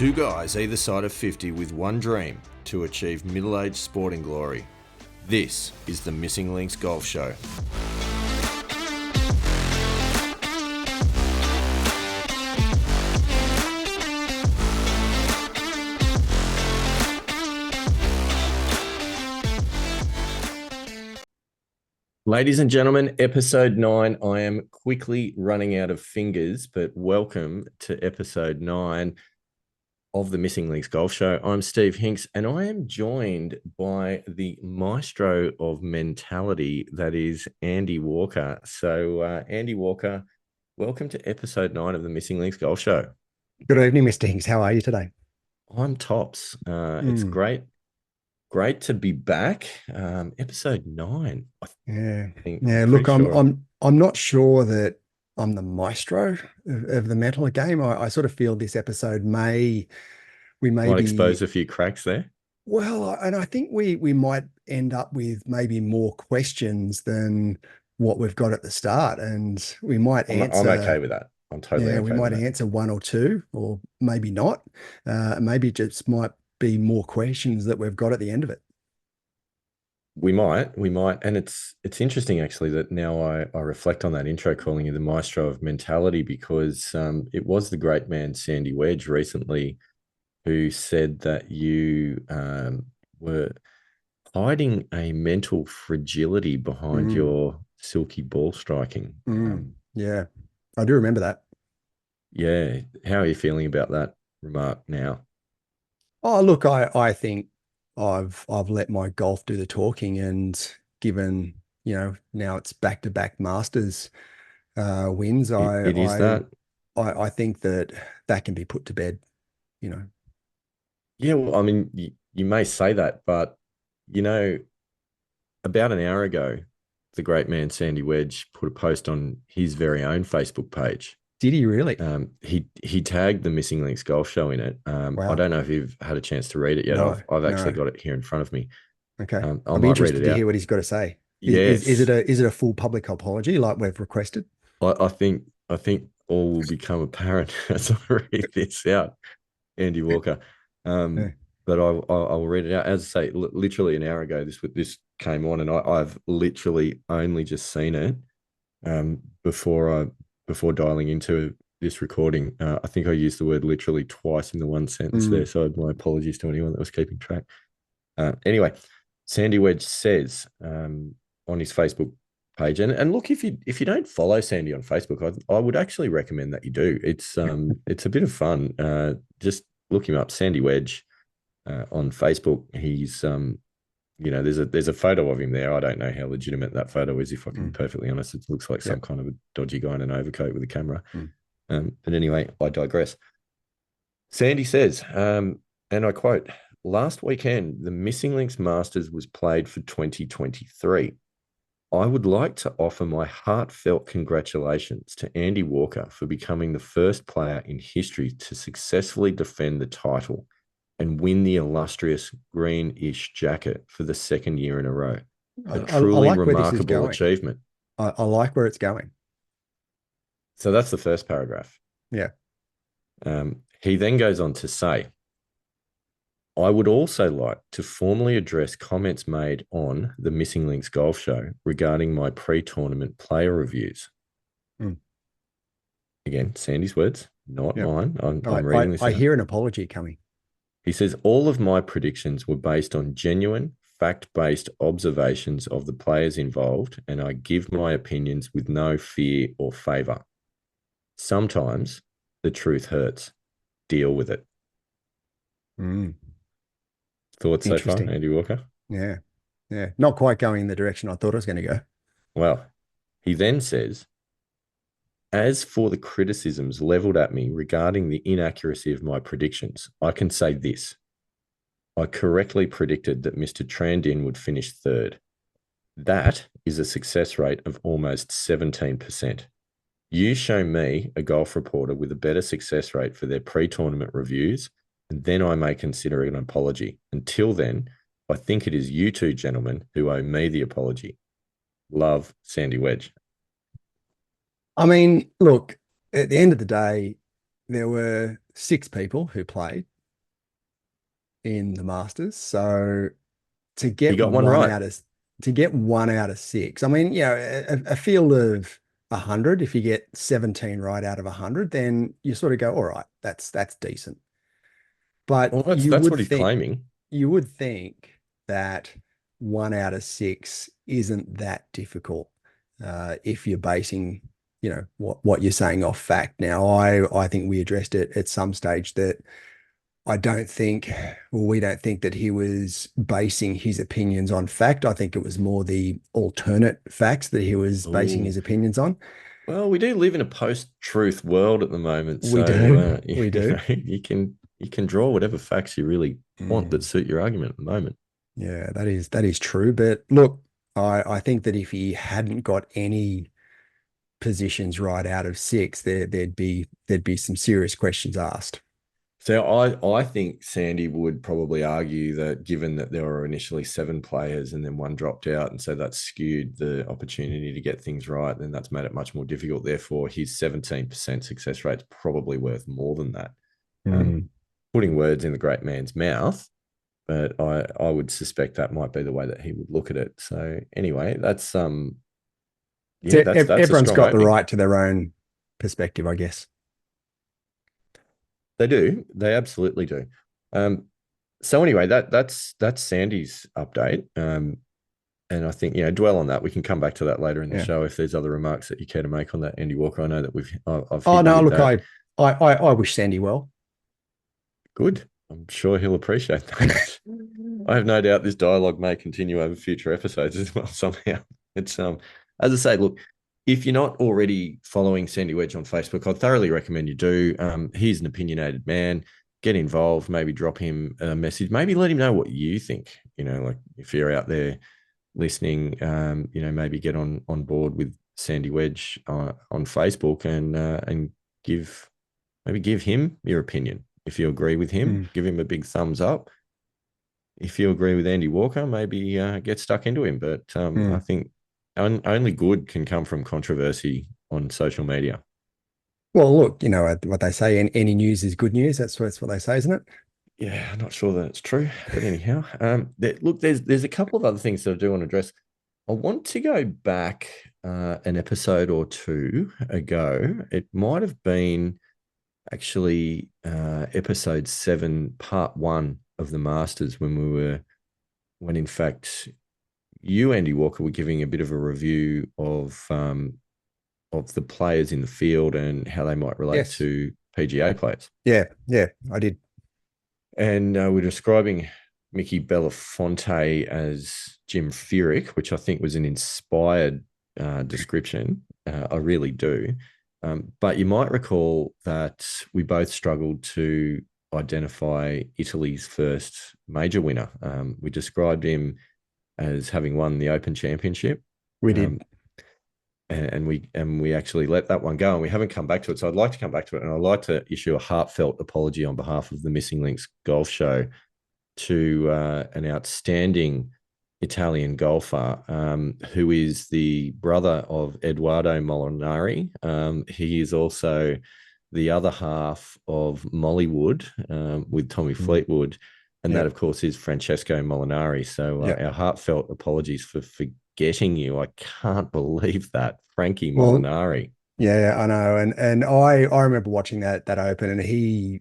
Two guys either side of 50 with one dream to achieve middle-aged sporting glory. This is the Missing Links Golf Show. Ladies and gentlemen, episode 9. I am quickly running out of fingers, but welcome to episode 9 of the Missing Links Golf Show. I'm Steve Hinks, and I am joined by the maestro of mentality, that is Andy Walker. So, Andy Walker, welcome to episode 9 of the Missing Links Golf Show. Good evening, Mr. Hinks. How are you today? I'm tops. It's great to be back. Episode 9. Look, I'm not sure that I'm the maestro of the mental game. I sort of feel this episode might expose a few cracks there. Well, and I think we might end up with maybe more questions than what we've got at the start, and we might answer. I'm okay with that. I'm totally okay. We might answer one or two, or maybe not. Maybe just might be more questions that we've got at the end of it. We might, and it's interesting actually that now I reflect on that intro, calling you the maestro of mentality, because it was the great man Sandy Wedge recently who said that you were hiding a mental fragility behind your silky ball striking. Yeah, I do remember that. Yeah, how are you feeling about that remark now? Oh, look, I think I've let my golf do the talking, and given, now it's back-to-back Masters wins, I think that can be put to bed, Yeah, well, I mean, you may say that, but about an hour ago, the great man Sandy Wedge put a post on his very own Facebook page. Did he really? He tagged the Missing Links Golf Show in it. Wow. I don't know if you've had a chance to read it yet. No, I've actually got it here in front of me. Okay. I'll be interested to hear what he's got to say. Yes. Is it a full public apology like we've requested? I think all will become apparent as I read this out, Andy Walker. But I'll read it out. As I say, literally an hour ago, this came on, and I've literally only just seen it before dialing into this recording. I think I used the word literally twice in the one sentence there, so my apologies to anyone that was keeping track. Anyway, Sandy Wedge says on his Facebook page, and look, if you don't follow Sandy on Facebook, I would actually recommend that you do. It's a bit of fun. Just look him up, Sandy Wedge, on Facebook. He's there's a photo of him there. I don't know how legitimate that photo is, if I can be perfectly honest. It looks like some kind of a dodgy guy in an overcoat with a camera. But anyway, I digress. Sandy says, and I quote, "Last weekend, the Missing Links Masters was played for 2023. I would like to offer my heartfelt congratulations to Andy Walker for becoming the first player in history to successfully defend the title and win the illustrious greenish jacket for the second year in a row. A truly remarkable achievement." I like where it's going. So that's the first paragraph. Yeah. He then goes on to say, "I would also like to formally address comments made on the Missing Links Golf Show regarding my pre-tournament player reviews." Again, Sandy's words, not mine. I'm reading this out. I hear an apology coming. He says, "All of my predictions were based on genuine, fact-based observations of the players involved, and I give my opinions with no fear or favor. Sometimes the truth hurts. Deal with it." Thoughts so far, Andy Walker? Yeah. Not quite going in the direction I thought I was going to go. Well, he then says, "As for the criticisms leveled at me regarding the inaccuracy of my predictions, I can say this. I correctly predicted that Mr. Trandin would finish third. That is a success rate of almost 17%. You show me a golf reporter with a better success rate for their pre-tournament reviews, and then I may consider an apology. Until then, I think it is you two gentlemen who owe me the apology. Love, Sandy Wedge." I mean, look, at the end of the day, there were 6 people who played. in the Masters. So to He get got one one right. out of to get 1 out of 6, I mean, a field of 100, if you get 17 right out of 100, then you sort of go, all right, that's decent. But Well, that's what he's claiming. you would think that 1 out of 6 isn't that difficult if you're basing, what you're saying off fact. Now, I think we addressed it at some stage that I don't think, well, we don't think that he was basing his opinions on fact. I think it was more the alternate facts that he was basing Oh, his opinions on. well, we do live in a post-truth world at the moment, We so do, we you do. know you can draw whatever facts you really want that Mm. suit your argument at the moment. Yeah, that is true. But look, I think that if he hadn't got any positions right out of 6, there'd be some serious questions asked. So I think Sandy would probably argue that given that there were initially 7 players and then one dropped out, and so that skewed the opportunity to get things right, then that's made it much more difficult. Therefore, his 17% success rate is probably worth more than that. Um, Mm. Putting words in the great man's mouth, but I would suspect that might be the way that he would look at it. So anyway, that's So yeah, that's a everyone's strong got the opening. right to their own perspective, I guess. They do. They absolutely do. Um, so anyway, that's Sandy's update. And I think dwell on that. We can come back to that later in the Yeah. show if there's other remarks that you care to make on that, Andy Walker. I know that I've Oh hit you no, with look, that. I wish Sandy well. Good. I'm sure he'll appreciate that. I have no doubt this dialogue may continue over future episodes as well somehow. It's as I say, look, if you're not already following Sandy Wedge on Facebook, I'd thoroughly recommend you do. He's an opinionated man. Get involved, maybe drop him a message, maybe let him know what you think. Like if you're out there listening, maybe get on board with Sandy Wedge on Facebook and give give him your opinion. If you agree with him, Mm, give him a big thumbs up. If you agree with Andy Walker, maybe get stuck into him. But I mm. think only good can come from controversy on social media. Well, look, what they say, any news is good news. That's what they say, isn't it? Yeah, I'm not sure that it's true, but anyhow, look, there's a couple of other things that I do want to address. I want to go back an episode or two ago. It might have been actually episode 7, part 1 of the Masters when in fact you, Andy Walker, were giving a bit of a review of the players in the field and how they might relate Yes. to PGA players. Yeah, yeah, I did. And we're describing Mickey Belafonte as Jim Furyk, which I think was an inspired description. I really do. But you might recall that we both struggled to identify Italy's first major winner. We described him as having won the Open Championship. We did. Um, and we actually let that one go, and we haven't come back to it. So I'd like to come back to it, and I'd like to issue a heartfelt apology on behalf of the Missing Links Golf Show to an outstanding Italian golfer who is the brother of Edoardo Molinari. He is also the other half of Mollywood with Tommy Mm. Fleetwood. And Yeah, that, of course, is Francesco Molinari. So yeah. our heartfelt apologies for forgetting you. I can't believe that. Frankie Well, Molinari. yeah, I know, and I remember watching that Open, and he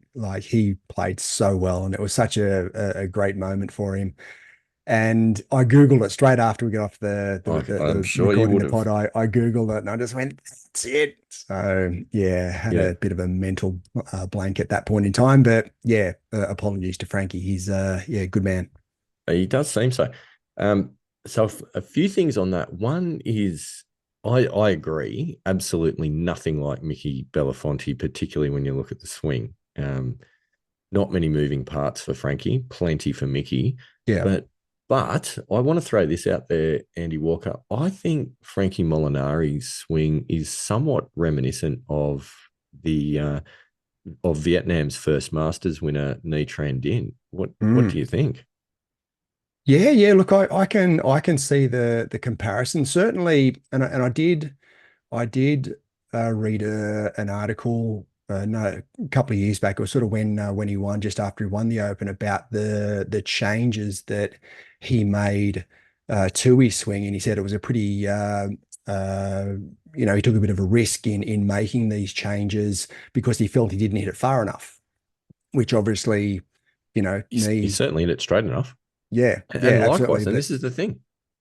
played so well, and it was such a great moment for him. And I Googled it straight after we got off I'm the sure you recording would the have. pod. I Googled it and I just went, that's it. So yeah, had Yeah, a bit of a mental blank at that point in time. But yeah, apologies to Frankie. He's yeah, good man. he does seem so. Um, so a few things on that. One is I agree, absolutely nothing like Mickey Belafonte, particularly when you look at the swing. Not many moving parts for Frankie, plenty for Mickey. Yeah. But but I want to throw this out there, Andy Walker. I think Frankie Molinari's swing is somewhat reminiscent the of Vietnam's first Masters winner, Nhi Tran Dinh. What do Mm. you think? Yeah, yeah. Look, I can see the comparison certainly, and I did read an article no, a couple of years back. It was sort of when he won, just after he won the Open, about the changes that he made to his swing, and he said it was a pretty uh, he took a bit of a risk in making these changes because he felt he didn't hit it far enough, which obviously, He's knees, certainly hit it straight enough. yeah, yeah, And absolutely. likewise, and But this is the thing.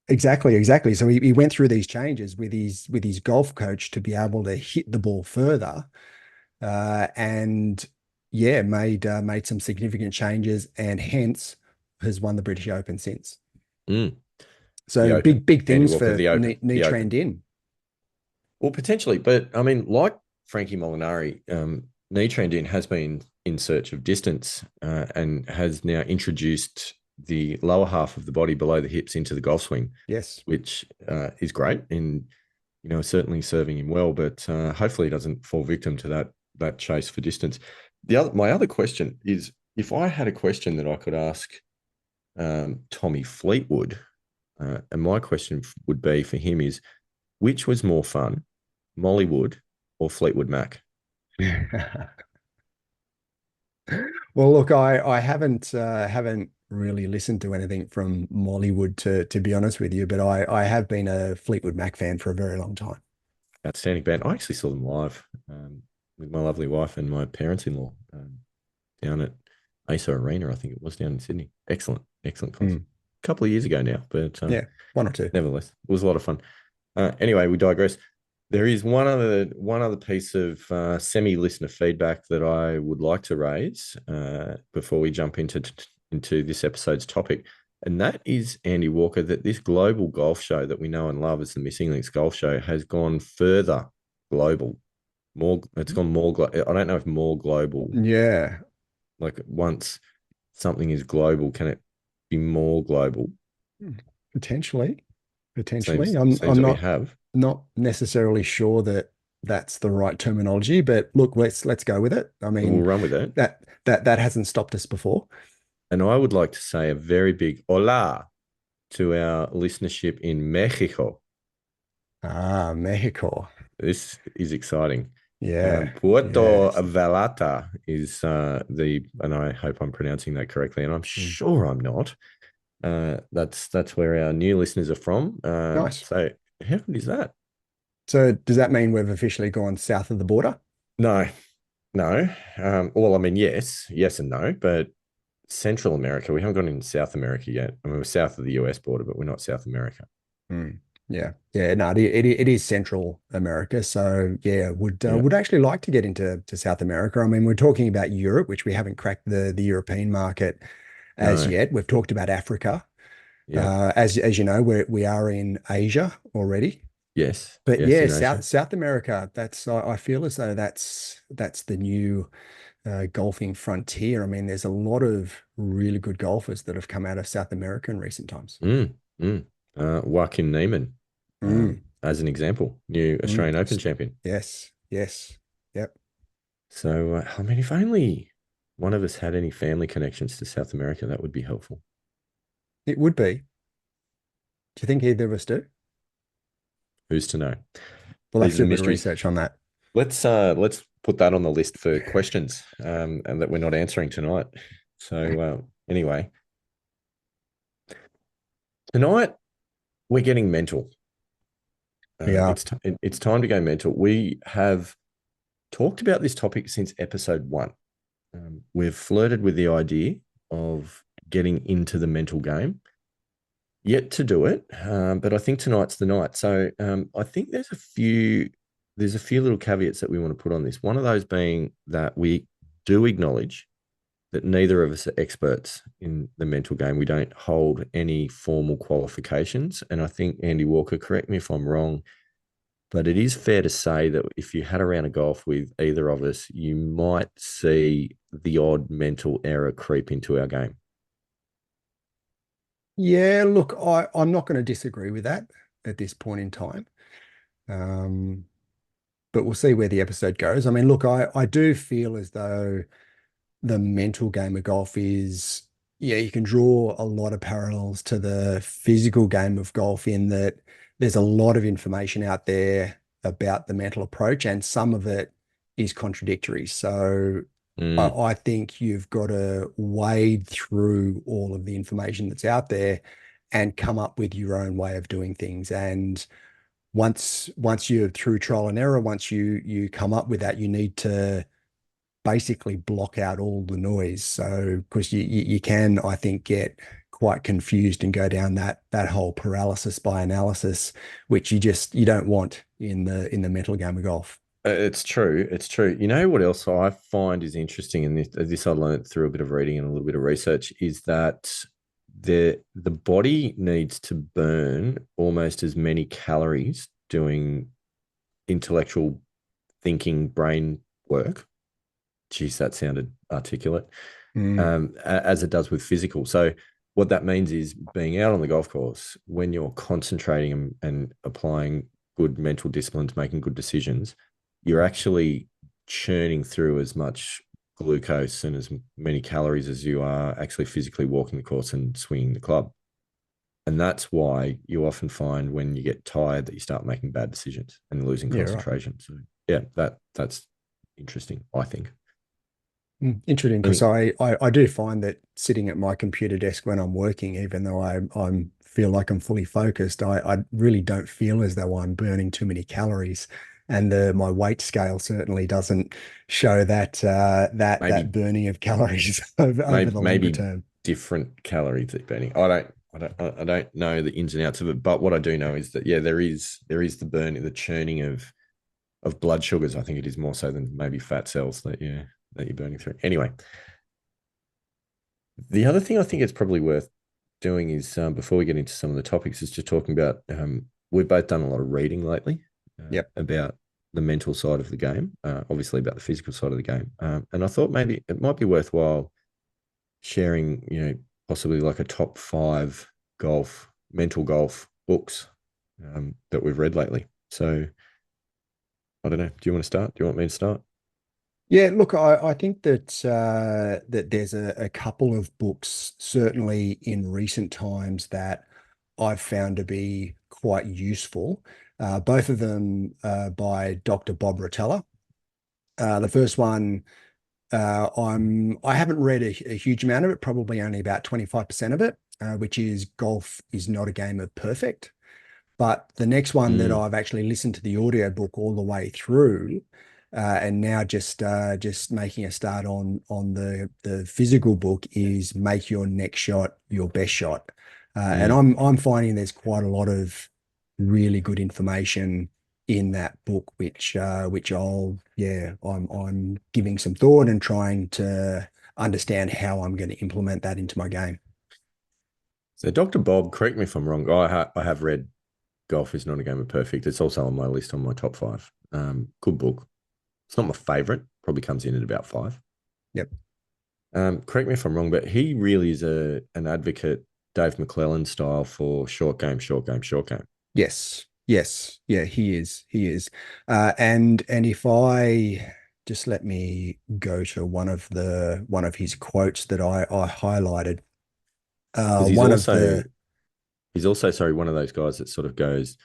exactly, exactly. So he went through these changes with his golf coach to be able to hit the ball further, and yeah, made some significant changes, and hence has won the British Open since. Mm, the So Open. big Andy things Walker, for the Open. knee The trend Open. in. Well, potentially, but I mean, like Frankie Molinari, Knee Trendin has been in search of distance and has now introduced the lower half of the body below the hips into the golf swing, Yes. which is great and certainly serving him well. But hopefully, he doesn't fall victim to that chase for distance. My other question is, if I had a question that I could ask Tommy Fleetwood, and my question would be for him is, which was more fun, Mollywood or Fleetwood Mac? Well, look, I haven't really listened to anything from Mollywood to be honest with you, but I have been a Fleetwood Mac fan for a very long time. Outstanding band. I actually saw them live with my lovely wife and my parents-in-law down at ASO Arena, I think it was down in Sydney. Excellent, excellent concert. Mm. A couple of years ago now, but Yeah, one or two. nevertheless, it was a lot of fun. Anyway, we digress. There is one other piece of semi-listener feedback that I would like to raise before we jump into this episode's topic, and that is, Andy Walker, that this global golf show that we know and love as the Missing Links Golf Show has gone further global. It's gone more. I don't know if more global. Yeah, Like once something is global, can it be more global? potentially, potentially. Seems I'm that we not have. not necessarily sure that that's the right terminology, but look, let's go with it. I We'll mean, run with it. that hasn't stopped us before. And I would like to say a very big hola to our listenership in Mexico. Ah, Mexico. This is exciting. Yeah, Puerto yes. Vallarta is and I hope I'm pronouncing that correctly, and I'm Mm. sure I'm not. That's where our new listeners are from. Nice. So how good is that? So does that mean we've officially gone south of the border? No, no. Well, I mean, yes and no, but Central America, we haven't gone into South America yet. I mean, we're south of the US border, but we're not South America. Mm. Yeah, yeah, no, it is Central America. So yeah, Yeah. would actually like to get into South America. I mean, we're talking about Europe, which we haven't cracked the European market as No. yet. We've talked about Africa. Yeah. As you know, we are in Asia already. Yes. But Yes, yeah, in Asia. South America, I feel as though that's the new golfing frontier. I mean, there's a lot of really good golfers that have come out of South America in recent times. Mm, mm. Joaquin Neiman, Mm, as an example, new mm. Australian Open champion. Yes, yes, yep. So, I mean, if only one of us had any family connections to South America, that would be helpful. It would be. Do you think either of us do? Who's to know? We'll have These to are do the a bit of mysteries. research on that. Let's put that on the list for questions, and that we're not answering tonight. So, anyway, tonight we're getting mental. Yeah. It's time to go mental. We have talked about this topic since episode 1. We've flirted with the idea of getting into the mental game. Yet to do it, but I think tonight's the night. So I think there's a few little caveats that we want to put on this. One of those being that we do acknowledge that neither of us are experts in the mental game. We don't hold any formal qualifications, and I think, Andy Walker, correct me if I'm wrong, but it is fair to say that if you had a round of golf with either of us, you might see the odd mental error creep into our game. Yeah, look, I'm not going to disagree with that at this point in time. Um, but we'll see where the episode goes. I mean, look, I do feel as though the mental game of golf is, yeah, you can draw a lot of parallels to the physical game of golf in that there's a lot of information out there about the mental approach, and some of it is contradictory. So Mm. I think you've got to wade through all of the information that's out there and come up with your own way of doing things. And once you're through trial and error, once you come up with that, you need to basically block out all the noise. So because you can, I think, get quite confused and go down that whole paralysis by analysis, which you don't want in the mental game of golf. It's true. It's true. You know what else I find is interesting, and this I learned through a bit of reading and a little bit of research, is that the body needs to burn almost as many calories doing intellectual thinking brain work. Geez, that sounded articulate. Mm, As it does with physical. So what that means is being out on the golf course when you're concentrating and applying good mental disciplines, making good decisions, you're actually churning through as much glucose and as many calories as you are actually physically walking the course and swinging the club. And that's why you often find when you get tired that you start making bad decisions and losing yeah, right. concentration. So yeah, that's interesting, I think. Interesting, I because think I do find that sitting at my computer desk when I'm working, even though I'm feel like I'm fully focused, I really don't feel as though I'm burning too many calories. And my weight scale certainly doesn't show that maybe burning of calories over the longer maybe term. different calories at burning. I don't know the ins and outs of it, but what I do know is that yeah, there is the burning, the churning of blood sugars. I think it is more so than maybe fat cells that you're burning through. Anyway, the other thing I think it's probably worth doing is before we get into some of the topics, is just talking about we've both done a lot of reading lately Yep. about the mental side of the game, obviously about the physical side of the game, and I thought maybe it might be worthwhile sharing, possibly like a top five mental golf books that we've read lately. So I don't know. Do you want to start? Do you want me to start? Yeah, look, I think that there's a couple of books, certainly in recent times, that I've found to be quite useful. Both of them by Dr. Bob Rotella. The first one, I haven't read a huge amount of it, probably only about 25% of it, which is Golf is Not a Game of Perfect. But the next one that Mm. I've actually listened to the audiobook all the way through, and now just making a start on the physical book, is Make Your Next Shot Your Best Shot. And Mm. I'm finding there's quite a lot of really good information in that book, which I'm giving some thought and trying to understand how I'm going to implement that into my game. So Dr. Bob, correct me if I'm wrong. I have read Golf is Not a Game of Perfect. It's also on my list on my top five. Good book. It's not my favorite. Probably comes in at about five. Yep. Correct me if I'm wrong, but he really is an advocate, Dave McClellan style, for short game, short game, short game. Yes. Yes. Yeah, he is. He is. And if I just let me go to one of his quotes that I highlighted. Because One of the he's also sorry, one of those guys that sort of goes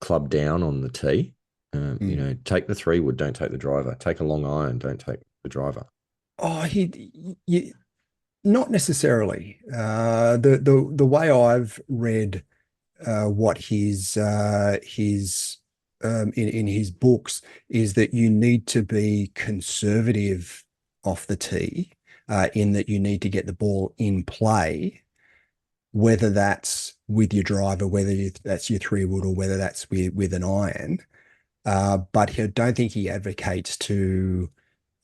club down on the tee. mm, Take the 3 wood, don't take the driver. Take a long iron, don't take the driver. oh he not necessarily. The way I've read what his in his books is that you need to be conservative off the tee, in that you need to get the ball in play, whether that's with your driver, that's your 3 wood, or whether that's with an iron. But I don't think he advocates to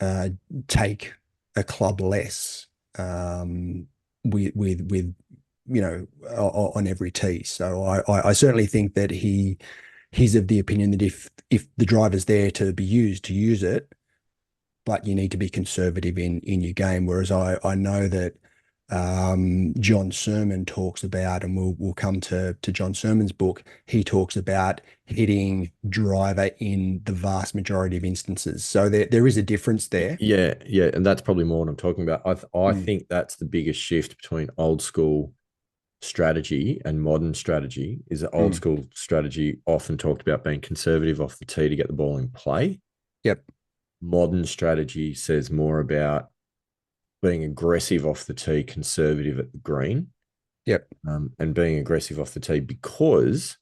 uh, take a club less, with on every tee. So I certainly think that he's of the opinion that if the driver's there to be used, to use it, but you need to be conservative in your game. Whereas I know that John Sermon talks about, and we'll come to John Sermon's book. He talks about hitting driver in the vast majority of instances. So there is a difference there. Yeah, yeah, and that's probably more what I'm talking about. I Mm, think that's the biggest shift between old school strategy and modern strategy. Is that old mm. school strategy often talked about being conservative off the tee to get the ball in play, Yep. modern strategy says more about being aggressive off the tee, conservative at the green, Yep. and being aggressive off the tee because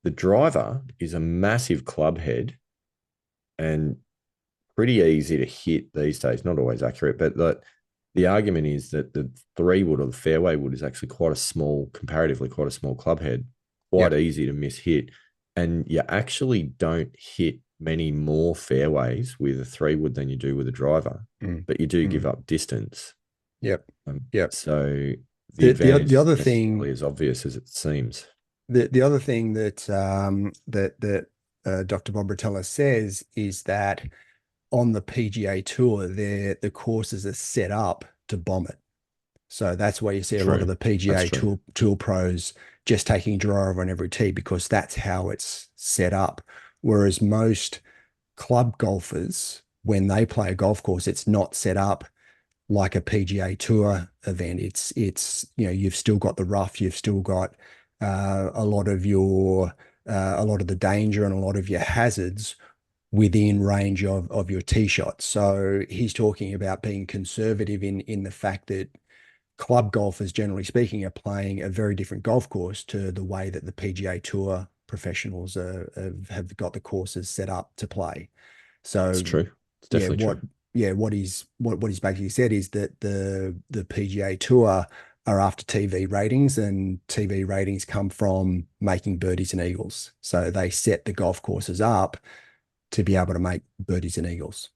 the driver is a massive club head and pretty easy to hit these days. Not always accurate, but the argument is that the 3 wood or the fairway wood is actually quite a small, comparatively quite a small club head, quite Yep. easy to miss hit. And you actually don't hit many more fairways with a 3 wood than you do with a driver, Mm. but you do give Mm. up distance. Yep. Yep. So the The advantage other isn't thing necessarily as obvious as it seems. the other thing that Dr. Bob Rotella says is that on the PGA Tour, the courses are set up to bomb it. So that's why you see a lot of True. the That's PGA true. Tour pros just taking driver on every tee because that's how it's set up. Whereas most club golfers, when they play a golf course, it's not set up like a PGA Tour event. It's you've still got the rough, you've still got a lot of a lot of the danger and a lot of your hazards within range of your tee shot. So he's talking about being conservative in the fact that club golfers, generally speaking, are playing a very different golf course to the way that the PGA Tour professionals have got the courses set up to play. It's So true. It's yeah, definitely true. what he's basically said is that the PGA Tour are after TV ratings, and TV ratings come from making birdies and eagles. So they set the golf courses up to be able to make birdies and eagles.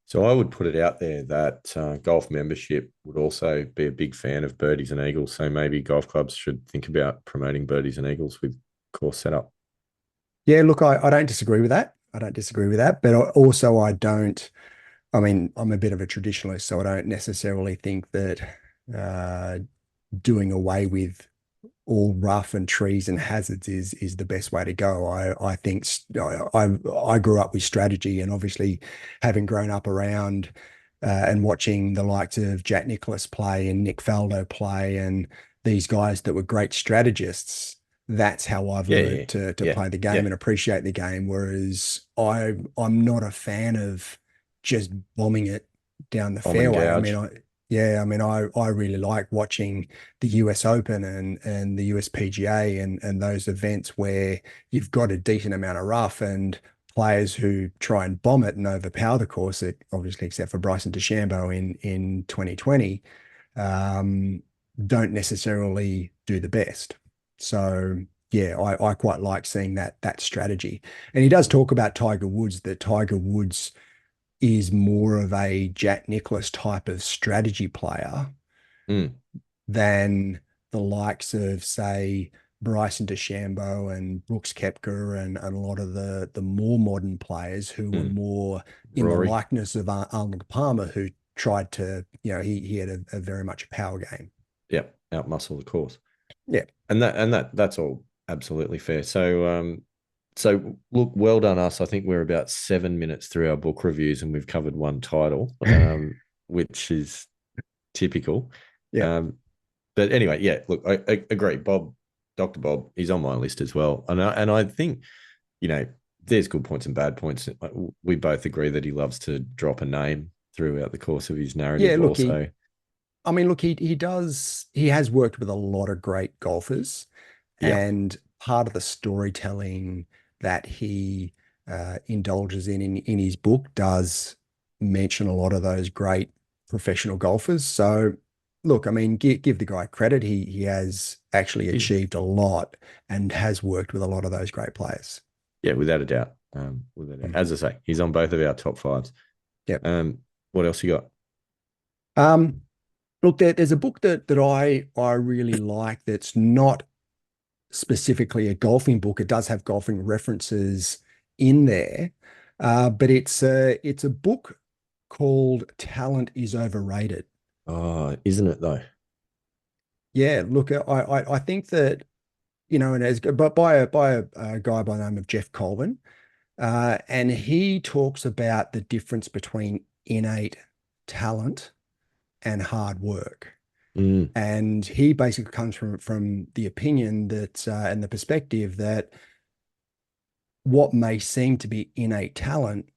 So I would put it out there that golf membership would also be a big fan of birdies and eagles. So maybe golf clubs should think about promoting birdies and eagles with course setup. Yeah, look, I don't disagree with that. I don't disagree with that, but also I don't. I mean, I'm a bit of a traditionalist, so I don't necessarily think that uh, doing away with all rough and trees and hazards is the best way to go. I think I grew up with strategy, and obviously having grown up around and watching the likes of Jack Nicklaus play and Nick Faldo play and these guys that were great strategists. That's how I've Yeah, yeah, learned to yeah, play the game yeah. and appreciate the game. Whereas I'm not a fan of just bombing it down the Bomb and fairway. gouge. I mean, I really like watching the US Open and the US PGA and those events where you've got a decent amount of rough and players who try and bomb it and overpower the course, obviously except for Bryson DeChambeau in 2020, um, don't necessarily do the best. So yeah, I quite like seeing that strategy. And he does talk about Tiger Woods, that Tiger Woods is more of a Jack Nicklaus type of strategy player Mm, than the likes of, say, Bryson DeChambeau and Brooks Koepka and a lot of the more modern players who were mm. more in the Rory. likeness of Arnold Palmer, who tried to, he had a very much a power game. Yeah, outmuscle the course. Yeah. And that's all absolutely fair. So look, well done us. I think we're about 7 minutes through our book reviews and we've covered one title, which is typical. Yeah. Um, but anyway, yeah, look, I agree. Dr. Bob, he's on my list as well. And I think, you know, there's good points and bad points. We both agree that he loves to drop a name throughout the course of his Yeah, narrative look, also. he has worked with a lot of great golfers, Yeah. and part of the storytelling that he indulges in his book does mention a lot of those great professional golfers. So, look, I mean, give the guy credit. He has actually He's achieved a lot and has worked with a lot of those great players. Yeah, without a doubt. Without a doubt. Mm. As I say, he's on both of our top fives. Yep. What else you got? Um, Look, there's a book that I really like that's not specifically a golfing book. It does have golfing references in there, but it's a book called Talent is Overrated. Oh, isn't it though? Yeah, look, I think that and as but by a guy by the name of Jeff Colvin, and he talks about the difference between innate talent and hard work. Mm, And he basically comes from the opinion that and the perspective that what may seem to be innate talent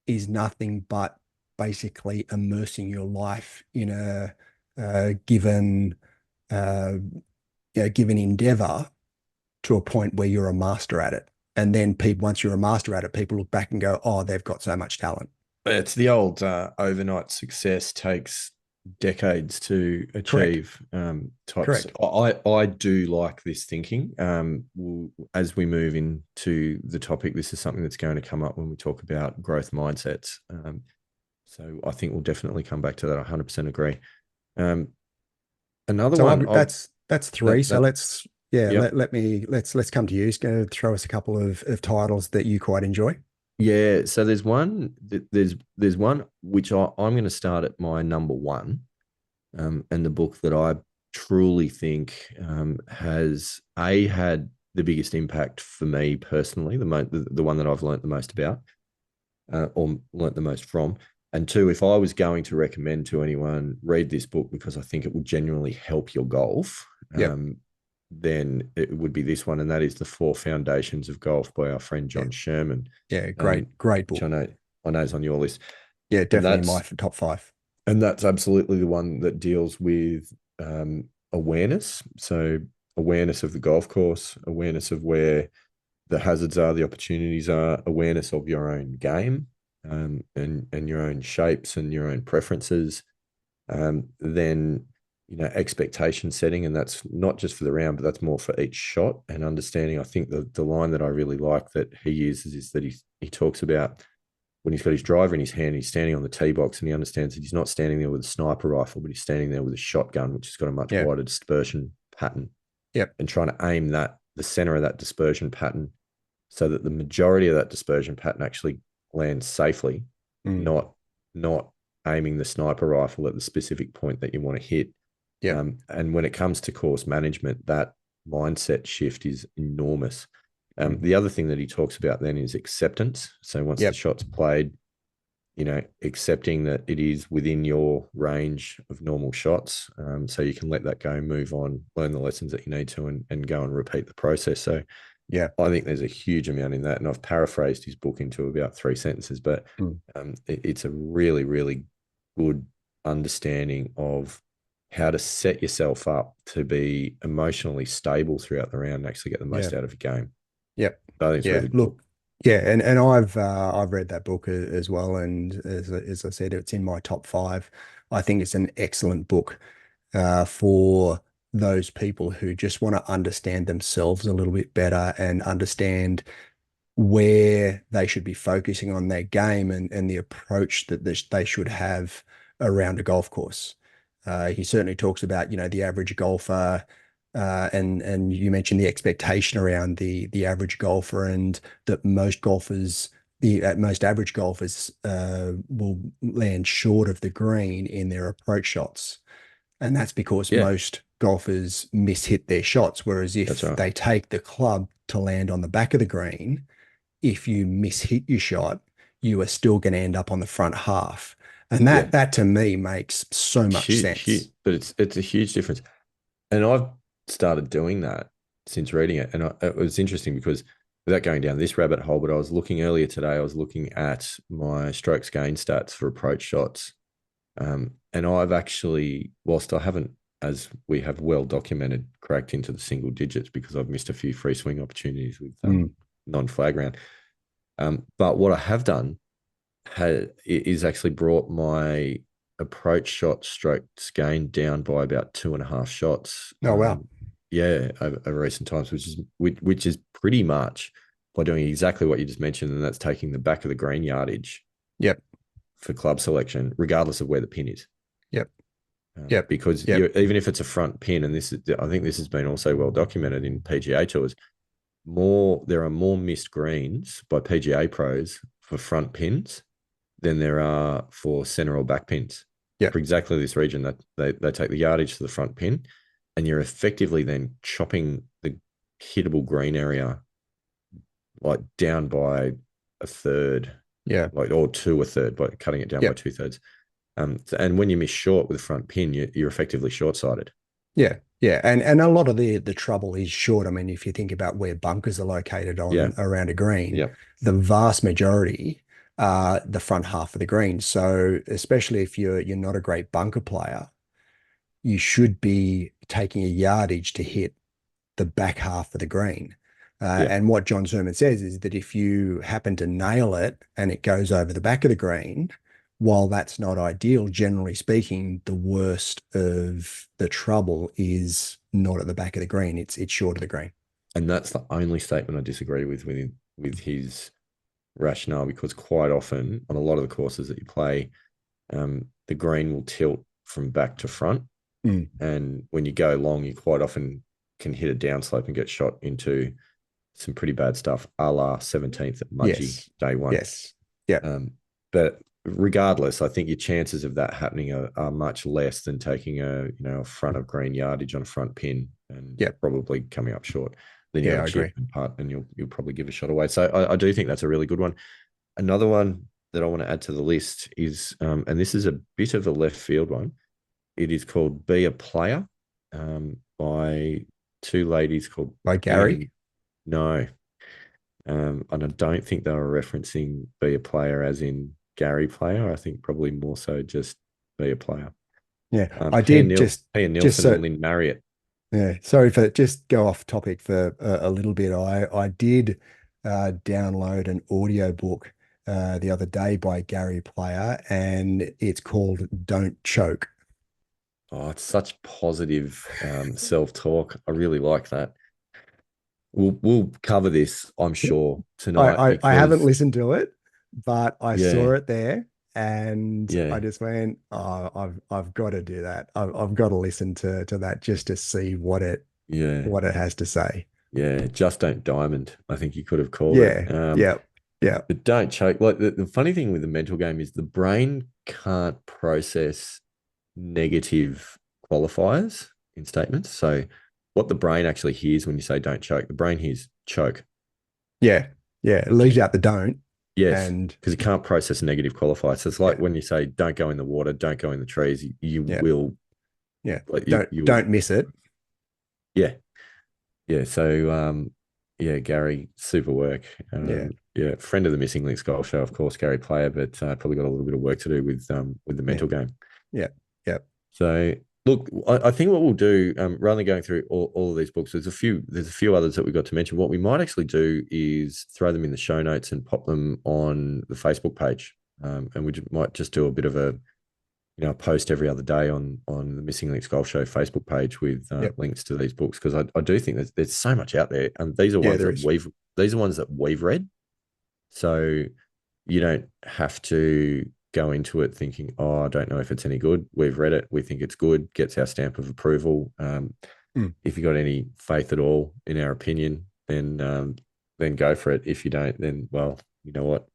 is nothing but basically immersing your life in a given uh, given endeavor to a point where you're a master at it. And then people, once you're a master at it, people look back and go, "Oh, they've got so much talent." It's the old overnight success takes decades to Correct. achieve types. Correct. I do like this thinking. As we move into the topic, this is something that's going to come up when we talk about growth mindsets. So I think we'll definitely come back to that. I 100% agree. Um, Another So one I've that's three. that So that let's yeah, yep. let's come to you. Just go throw us a couple of titles that you quite enjoy. Yeah, so there's one which I'm going to start at my number one, and the book that I truly think has had the biggest impact for me personally, the one that I've learnt the most about, or learnt the most from, and two, if I was going to recommend to anyone, read this book because I think it will genuinely help your golf. Yep. Then it would be this one, and that is The Four Foundations of Golf by our friend Yeah. John Sherman, Yeah. um, Great which book. I know is on your list, Yeah, and definitely in my top five. that's absolutely the one that deals with awareness. So awareness of the golf course, awareness of where the hazards are, the opportunities are, awareness of your own game, and your own shapes and your own preferences. Then expectation setting, and that's not just for the round, but that's more for each shot and understanding. I think the line that I really like that he uses is that he talks about when he's got his driver in his hand, he's standing on the tee box, and he understands that he's not standing there with a sniper rifle, but he's standing there with a shotgun, which has got a much Yeah. wider dispersion pattern, Yep. and trying to aim the center of that dispersion pattern so that the majority of that dispersion pattern actually lands safely, Mm. not aiming the sniper rifle at the specific point that you want to hit. Yep. And when it comes to course management, that mindset shift is enormous. Mm. The other thing that he talks about then is acceptance. So once the Yep. shot's played, accepting that it is within your range of normal shots. So you can let that go, move on, learn the lessons that you need to, and go and repeat the process. So Yeah. I think there's a huge amount in that. And I've paraphrased his book into about 3 sentences, but Mm. it's a really, really good understanding of how to set yourself up to be emotionally stable throughout the round and actually get the Yeah. most out of your game. Yep. So I think it's a Yeah. really good book. Look, yeah, and I've read that book as well, and as I said, it's in my top five. I think it's an excellent book for those people who just want to understand themselves a little bit better and understand where they should be focusing on their game and the approach that they should have around a golf course. He certainly talks about, the average golfer, and you mentioned the expectation around the average golfer, and that most golfers, the most average golfers, will land short of the green in their approach shots. And that's because Yeah, most golfers mishit their shots. Whereas that's if right. they take the club to land on the back of the green, if you mishit your shot, you are still going to end up on the front half. And Yeah, that to me makes so much huge, sense. huge, but it's a huge difference. And I've started doing that since reading it. And it was interesting because without going down this rabbit hole, but I was looking earlier today, I was looking at my strokes gain stats for approach shots. And I've actually, whilst I haven't, as we have well documented, cracked into the single digits because I've missed a few free swing opportunities with Mm. non-flag round. But what I have done is actually brought my approach shot strokes gained down by about 2.5 shots. Oh, wow. Yeah, over recent times, which is pretty much by doing exactly what you just mentioned, and that's taking the back of the green yardage Yep. for club selection, regardless of where the pin is. Yep. Yep. Because Yep. even if it's a front pin, and I think this has been also well documented in PGA tours, there are more missed greens by PGA pros for front pins than there are for center or back pins Yep. for exactly this region that they take the yardage to the front pin, and you're effectively then chopping the hittable green area like down by a third, Yeah. like or to a third by cutting it down by Yep. 2/3. And when you miss short with the front pin, you're effectively short sighted. Yeah. Yeah. And a lot of the trouble is short. I mean, if you think about where bunkers are located Yeah, on around a green, yeah, the vast majority the front half of the green. So especially if you're not a great bunker player, you should be taking a yardage to hit the back half of the green. Yeah. And what John Zerman says is that if you happen to nail it and it goes over the back of the green, while that's not ideal, generally speaking, the worst of the trouble is not at the back of the green. It's short of the green. And that's the only statement I disagree with his rationale, because quite often on a lot of the courses that you play, the green will tilt from back to front. Mm. And when you go long, you quite often can hit a downslope and get shot into some pretty bad stuff, a la 17th at Mudgee Yes. day one. Yes. Yeah. But regardless, I think your chances of that happening are much less than taking a front of green yardage on a front pin and Yeah. probably coming up short. Then you Yeah, have a I agree. chip and putt, and you'll probably give a shot away. So I do think that's a really good one. Another one that I want to add to the list is, and this is a bit of a left field one. It is called "Be a Player" by two ladies called By Ian. Gary. No, and I don't think they were referencing "Be a Player" as in Gary Player. I think probably more so just "Be a Player." Yeah. I did Pia just Nielsen so and Lynn Marriott. yeah, sorry for just go off topic for a little bit. I did download an audio book the other day by Gary Player, and it's called "Don't Choke." Oh, it's such positive self talk. I really like that. We'll cover this, I'm sure, tonight I haven't because listened to it, but I saw yeah, it there, and I yeah, just went, "Oh, I've got to do that. I've got to listen to that just to see yeah, what it has to say." yeah. Just don't diamond. I think you could have called it. Yeah, yeah, yeah, But don't choke. Like the funny thing with the mental game is the brain can't process negative qualifiers in statements. So what the brain actually hears when you say don't choke, the brain hears choke. yeah, yeah. It leaves out the don't, Yes, and because it can't process negative qualifiers. So it's like yeah, when you say don't go in the water, don't go in the trees, you yeah, will yeah. like Don't you will don't miss it. yeah. Yeah. So yeah, Gary, super work. Yeah, Yeah, friend of the Missing Links Golf Show, of course, Gary Player, but probably got a little bit of work to do with the yeah, mental game. yeah, yeah, So look, I think what we'll do, rather than going through all of these books, there's a few others that we got to mention. What we might actually do is throw them in the show notes and pop them on the Facebook page. And might just do a bit of a post every other day on the Missing Links Golf Show Facebook page with yeah, links to these books, because I do think there's so much out there, and these are yeah. ones There that is. we've read. So you don't have to go into it thinking, oh, I don't know if it's any good. We've read it. We think it's good. Gets our stamp of approval. Mm, If you got any faith at all in our opinion, then go for it. If you don't, then well, you know what?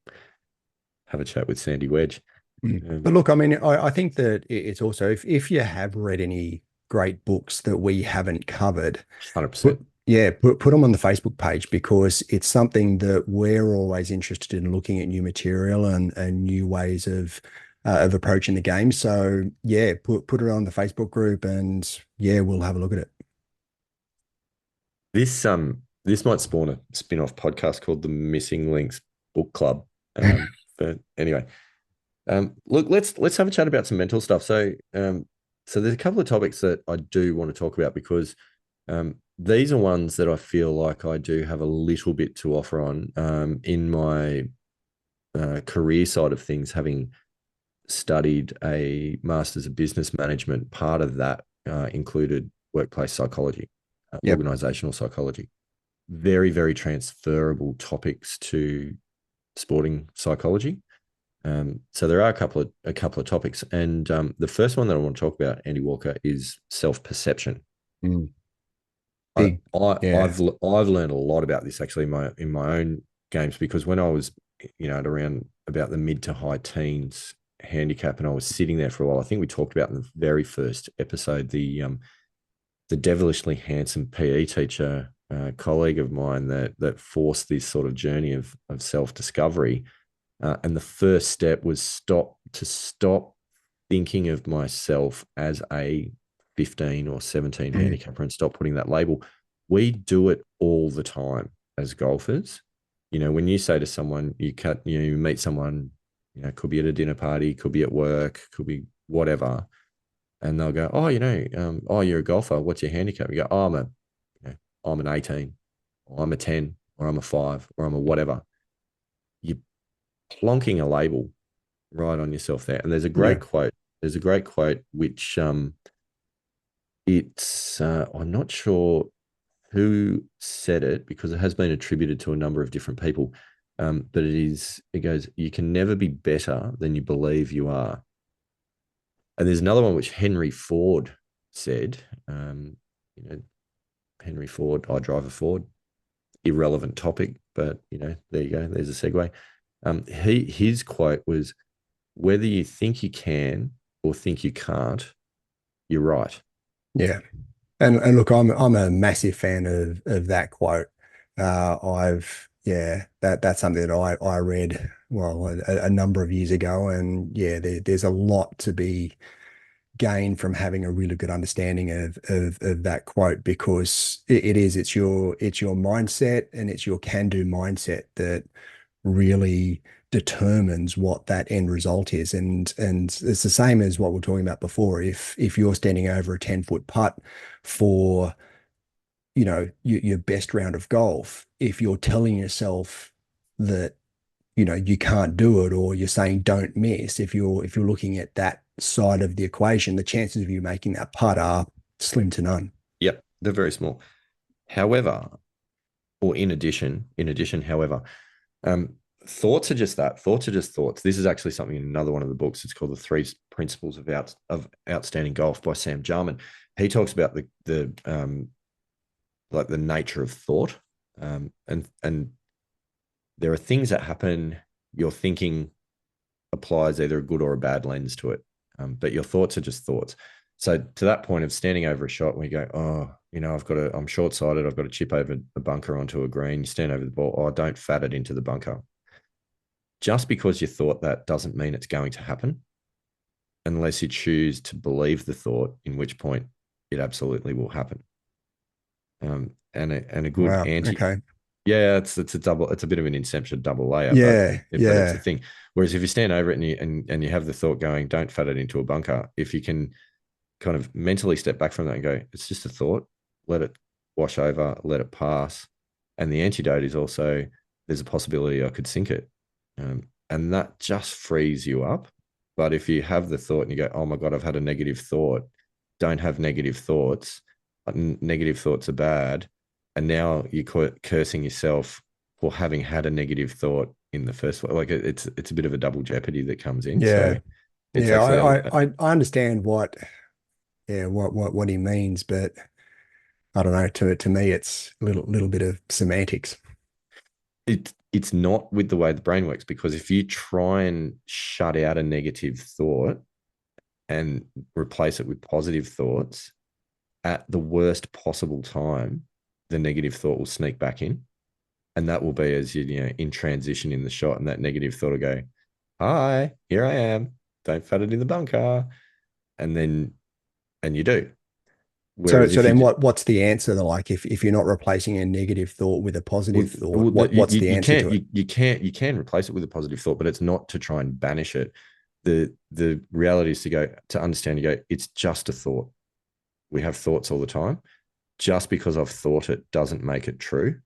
Have a chat with Sandy Wedge. mm. Um, But look, I mean, I think that it's also if you have read any great books that we haven't covered, 100%. put them on the Facebook page because it's something that we're always interested in looking at new material and new ways of approaching the game. So yeah, put it on the Facebook group and yeah, we'll have a look at it. This might spawn a spin-off podcast called the Missing Links Book Club. But anyway, look, let's have a chat about some mental stuff. So there's a couple of topics that I do want to talk about because these are ones that I feel like I do have a little bit to offer on in my career side of things, having studied a master's of business management. Part of that included workplace psychology, Yep. organizational psychology. Very, very transferable topics to sporting psychology. So there are a couple of topics, and the first one that I want to talk about, Andy Walker, is self perception. Mm, I, big. I Yeah. I've learned a lot about this actually in my own games, because when I was at around about the mid to high teens handicap, and I was sitting there for a while. I think we talked about in the very first episode the devilishly handsome PE teacher, colleague of mine that forced this sort of journey of self discovery. And the first step was stop thinking of myself as a 15 or 17 Mm, handicapper and stop putting that label. We do it all the time as golfers. when you say to someone, you meet someone, could be at a dinner party, could be at work, could be whatever, and they'll go, oh, oh, you're a golfer. What's your handicap? You go, oh, I'm an 18, or I'm a 10, or I'm a 5, or I'm a whatever. You're plonking a label right on yourself there. And there's a Yeah. great quote. There's a great quote which it's I'm not sure who said it because it has been attributed to a number of different people. But it goes, you can never be better than you believe you are. And there's another one which Henry Ford said, you know, Henry Ford, I drive a Ford, irrelevant topic, but there you go. There's a segue. His quote was, whether you think you can or think you can't, you're right. Yeah. And look, I'm a massive fan of that quote. I've yeah, that's something that I read well a number of years ago, and yeah, there's a lot to be gained from having a really good understanding of that quote because it's your mindset and it's your can-do mindset that really determines what that end result is. And it's the same as what we are talking about before. If you're standing over a 10-foot putt for your best round of golf, if you're telling yourself that you can't do it, or you're saying don't miss, if you're looking at that side of the equation, the chances of you making that putt are slim to none. Yep, they're very small. However, or in addition, however, um, thoughts are just that. Thoughts are just thoughts. This is actually something in another one of the books. It's called The Three Principles of Outstanding Golf by Sam Jarman. He talks about the like the nature of thought, and there are things that happen. Your thinking applies either a good or a bad lens to it, but your thoughts are just thoughts. So to that point of standing over a shot, when you go, oh, I'm short sighted. I've got to chip over the bunker onto a green. You stand over the ball. Oh, don't fat it into the bunker. Just because you thought that doesn't mean it's going to happen, unless you choose to believe the thought, in which point it absolutely will happen. And a good Wow. anti, Okay. yeah, it's a bit of an inception double layer, but Yeah. but it's a Yeah. thing. Whereas if you stand over it and you have the thought going, don't fat it into a bunker, if you can kind of mentally step back from that and go, it's just a thought, let it wash over, let it pass. And the antidote is also, there's a possibility I could sink it. And that just frees you up. But if you have the thought and you go, oh my God, I've had a negative thought, don't have negative thoughts. Negative thoughts are bad. And now you're cursing yourself for having had a negative thought in the first place. Like it's a bit of a double jeopardy that comes in. So Yeah. it's Yeah. actually I understand what he means, but I don't know. To me, it's a little bit of semantics. it's not with the way the brain works, because if you try and shut out a negative thought and replace it with positive thoughts at the worst possible time, the negative thought will sneak back in. And that will be as in transition in the shot, and that negative thought will go, hi, here I am, don't fat it in the bunker. And you do. So Whereas so if then you what's the answer? Like if you're not replacing a negative thought with a well, positive thought, well what's the you answer can't to it? you can replace it with a positive thought, but it's not to try and banish it. The reality is to understand, you go, it's just a thought. We have thoughts all the time. Just because I've thought it doesn't make it true.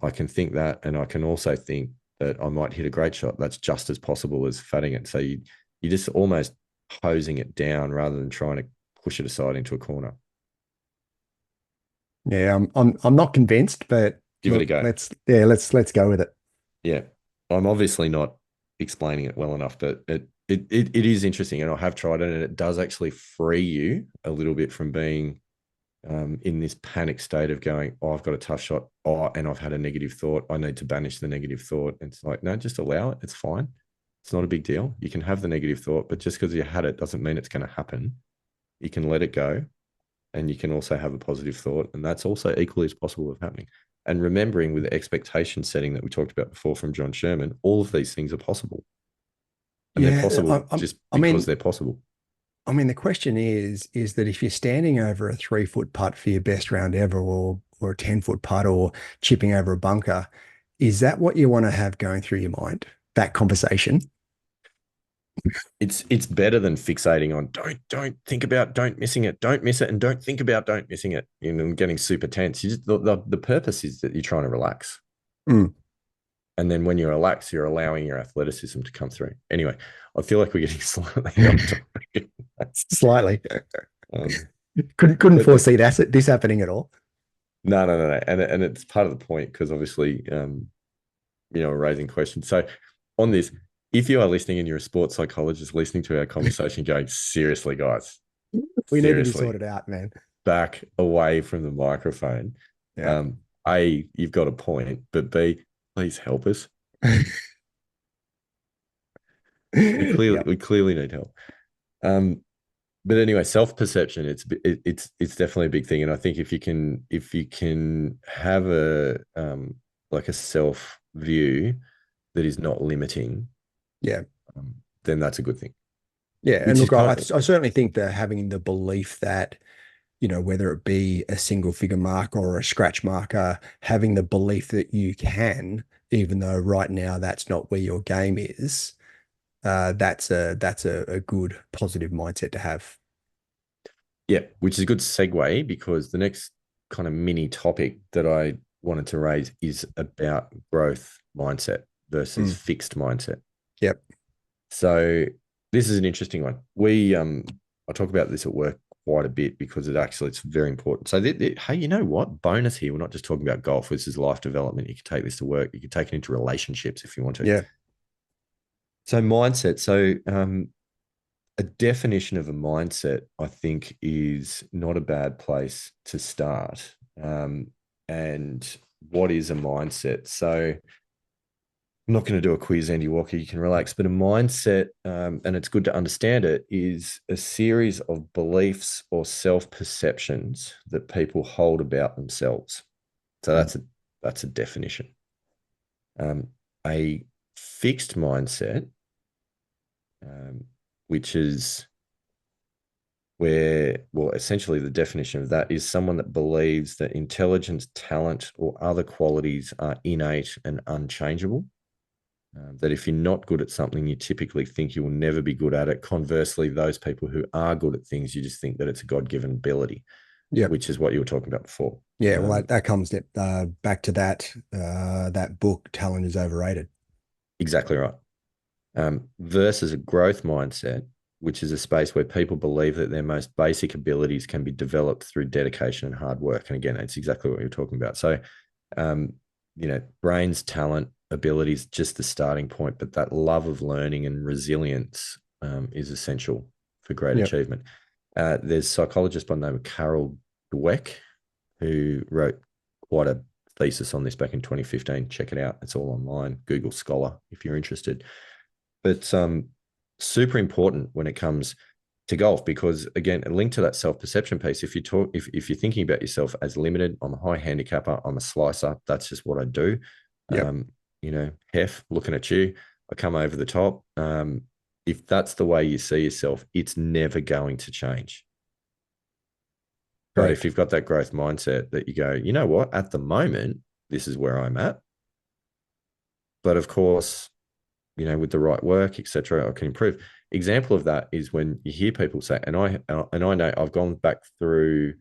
I can think that, and I can also think that I might hit a great shot. That's just as possible as fatting it. So you just almost hosing it down rather than trying to push it aside into a corner. Yeah, I'm not convinced, but Give it a look, go. let's go with it. Yeah, I'm obviously not explaining it well enough, but it is interesting, and I have tried it, and it does actually free you a little bit from being in this panic state of going, oh, I've got a tough shot, oh, and I've had a negative thought. I need to banish the negative thought. And it's like, no, just allow it. It's fine. It's not a big deal. You can have the negative thought, but just because you had it doesn't mean it's going to happen. You can let it go, and you can also have a positive thought, and that's also equally as possible of happening. And remembering, with the expectation setting that we talked about before from John Sherman, all of these things are possible, and they're Yeah, possible just I because mean, they're possible. the question is that if you're standing over a 3-foot putt for your best round ever, or a 10-foot putt, or chipping over a bunker, Is that what you want to have going through your mind? That conversation? It's better than fixating on don't think about don't missing it, don't miss it, and don't think about don't missing it. You know, getting super tense. You just, the purpose is that you're trying to relax. Mm. And then when you relax, you're allowing your athleticism to come through. Anyway, I feel like we're getting slightly off topic. Slightly. um, Couldn't but foresee this happening at all. no. And it's part of the point because obviously, raising questions. So on this, if you are listening and you're a sports psychologist listening to our conversation, going, seriously, guys, We need to be seriously, sorted out, man. back away from the microphone. Yeah. A, you've got a point, but B, please help us. Yep. We clearly need help. But anyway, self perception it's definitely a big thing, and I think if you can have a like a self view that is not limiting, Yeah. then that's a good thing. Yeah. And Which is look, I kind of certainly think that having the belief that, whether it be a single figure mark or a scratch marker, having the belief that you can, even though right now that's not where your game is, that's a good positive mindset to have. yeah, which is a good segue because the next kind of mini topic that I wanted to raise is about growth mindset versus Mm. fixed mindset. Yep. So this is an interesting one. I talk about this at work quite a bit because it's very important. So hey, you know what? Bonus here. We're not just talking about golf. This is life development. You can take this to work. You can take it into relationships if you want to. Yeah. So mindset. So a definition of a mindset, I think, is not a bad place to start. And what is a mindset? So I'm not going to do a quiz, Andy Walker. You can relax. But a mindset, and it's good to understand it, is a series of beliefs or self perceptions that people hold about themselves. So Mm. that's a definition. A fixed mindset, which is where, well, essentially the definition of that is someone that believes that intelligence, talent, or other qualities are innate and unchangeable. That if you're not good at something, you typically think you will never be good at it. Conversely, those people who are good at things, you just think that it's a God-given ability, Yep. which is what you were talking about before. Yeah. Well, that comes back to that book, Talent is Overrated. Exactly right. Versus a growth mindset, which is a space where people believe that their most basic abilities can be developed through dedication and hard work. And again, it's exactly what you're talking about. So, um, brains, talent, abilities, just the starting point, but that love of learning and resilience is essential for great Yep. achievement. There's a psychologist by the name of Carol Dweck who wrote quite a thesis on this back in 2015. Check it out. It's all online. Google Scholar if you're interested. But super important when it comes to golf because again, a link to that self-perception piece. If you're thinking about yourself as limited, I'm a high handicapper, I'm a slicer, that's just what I do. Yep. Hef, looking at you, I come over the top. If that's the way you see yourself, it's never going to change. But if Correct. you've got that growth mindset that you go, you know what, at the moment, this is where I'm at. But of course, with the right work, etc., I can improve. Example of that is when you hear people say, and I know I've gone back through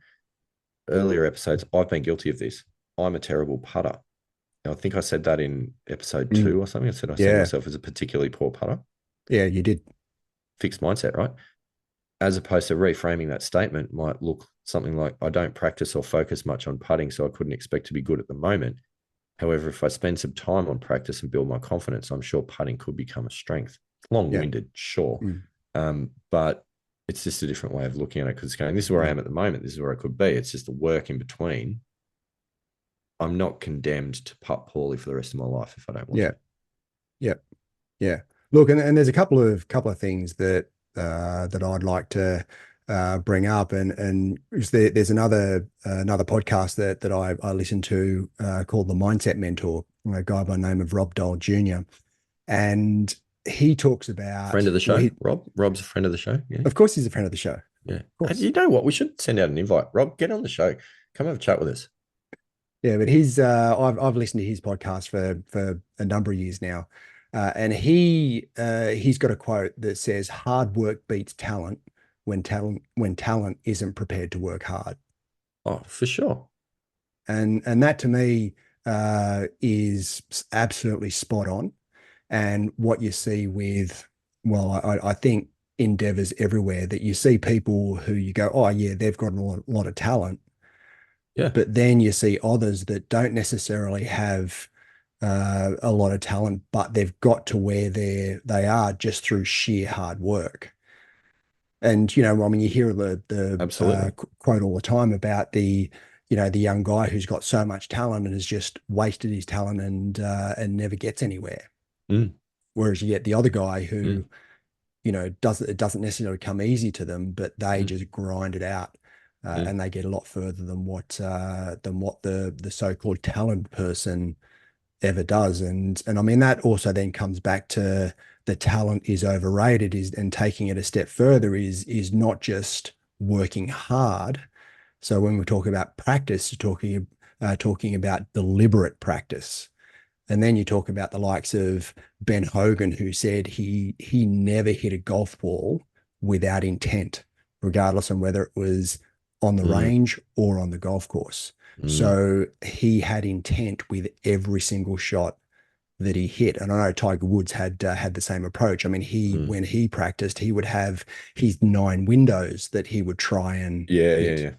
earlier episodes. I've been guilty of this. I'm a terrible putter. And I think I said that in episode Mm. 2 or something. I said I see Yeah. myself as a particularly poor putter. Yeah. You did. Fixed mindset, right? As opposed to reframing that statement might look something like, I don't practice or focus much on putting, so I couldn't expect to be good at the moment. However, if I spend some time on practice and build my confidence, I'm sure putting could become a strength. Yeah. Long-winded, sure. Mm. But it's just a different way of looking at it because it's going, this is where I Mm. am at the moment. This is where I could be. It's just the work in between. I'm not condemned to putt poorly for the rest of my life if I don't want Yeah. to. Yeah. Yeah. Look, and there's a couple of things that I'd like to bring up, and there's another podcast that I listen to called The Mindset Mentor, a guy by the name of Rob Dole Jr. And he talks Friend about, of the well, show, Rob. Rob's a friend of the show. Yeah. of course he's a friend of the show. Of Yeah. Hey, course. you know what? We should send out an invite. Rob, get on the show. Come have a chat with us. Yeah, but I've listened to his podcast for a number of years now, and he's got a quote that says, "Hard work beats talent when talent isn't prepared to work hard." Oh, for sure. And that to me is absolutely spot on. And what you see with, well, I think endeavors everywhere that you see people who you go, oh yeah, they've got a lot of talent, Yeah, but then you see others that don't necessarily have a lot of talent, but they've got to where they are just through sheer hard work. And I mean, you hear the absolutely. quote all the time about the young guy who's got so much talent and has just wasted his talent and never gets anywhere. Mm, Whereas you get the other guy mm, who it doesn't necessarily come easy to them, but they mm, just grind it out, mm, and they get a lot further than what the so-called talent person ever does. And I mean that also then comes back to the talent is overrated is and taking it a step further is not just working hard. So when we talk about practice, talking about deliberate practice. And then you talk about the likes of Ben Hogan, who said he never hit a golf ball without intent, regardless of whether it was on the mm, range or on the golf course. mm, So he had intent with every single shot that he hit. And I know Tiger Woods had the same approach. I mean, he mm. when he practiced, he would have his 9 windows that he would try and Yeah, yeah, hit. yeah.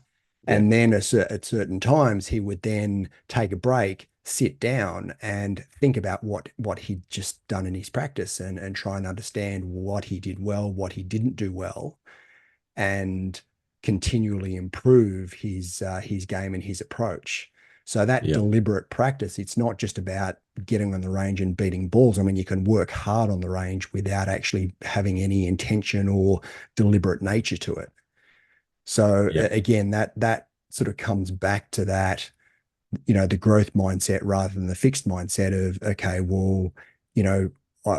Yeah, And then at certain times, he would then take a break, sit down, and think about what he'd just done in his practice, and try and understand what he did well, what he didn't do well, and continually improve his game and his approach. So that yeah, deliberate practice, it's not just about getting on the range and beating balls. I mean, you can work hard on the range without actually having any intention or deliberate nature to it. So yeah, again, that sort of comes back to that, the growth mindset rather than the fixed mindset of, okay, well, you know,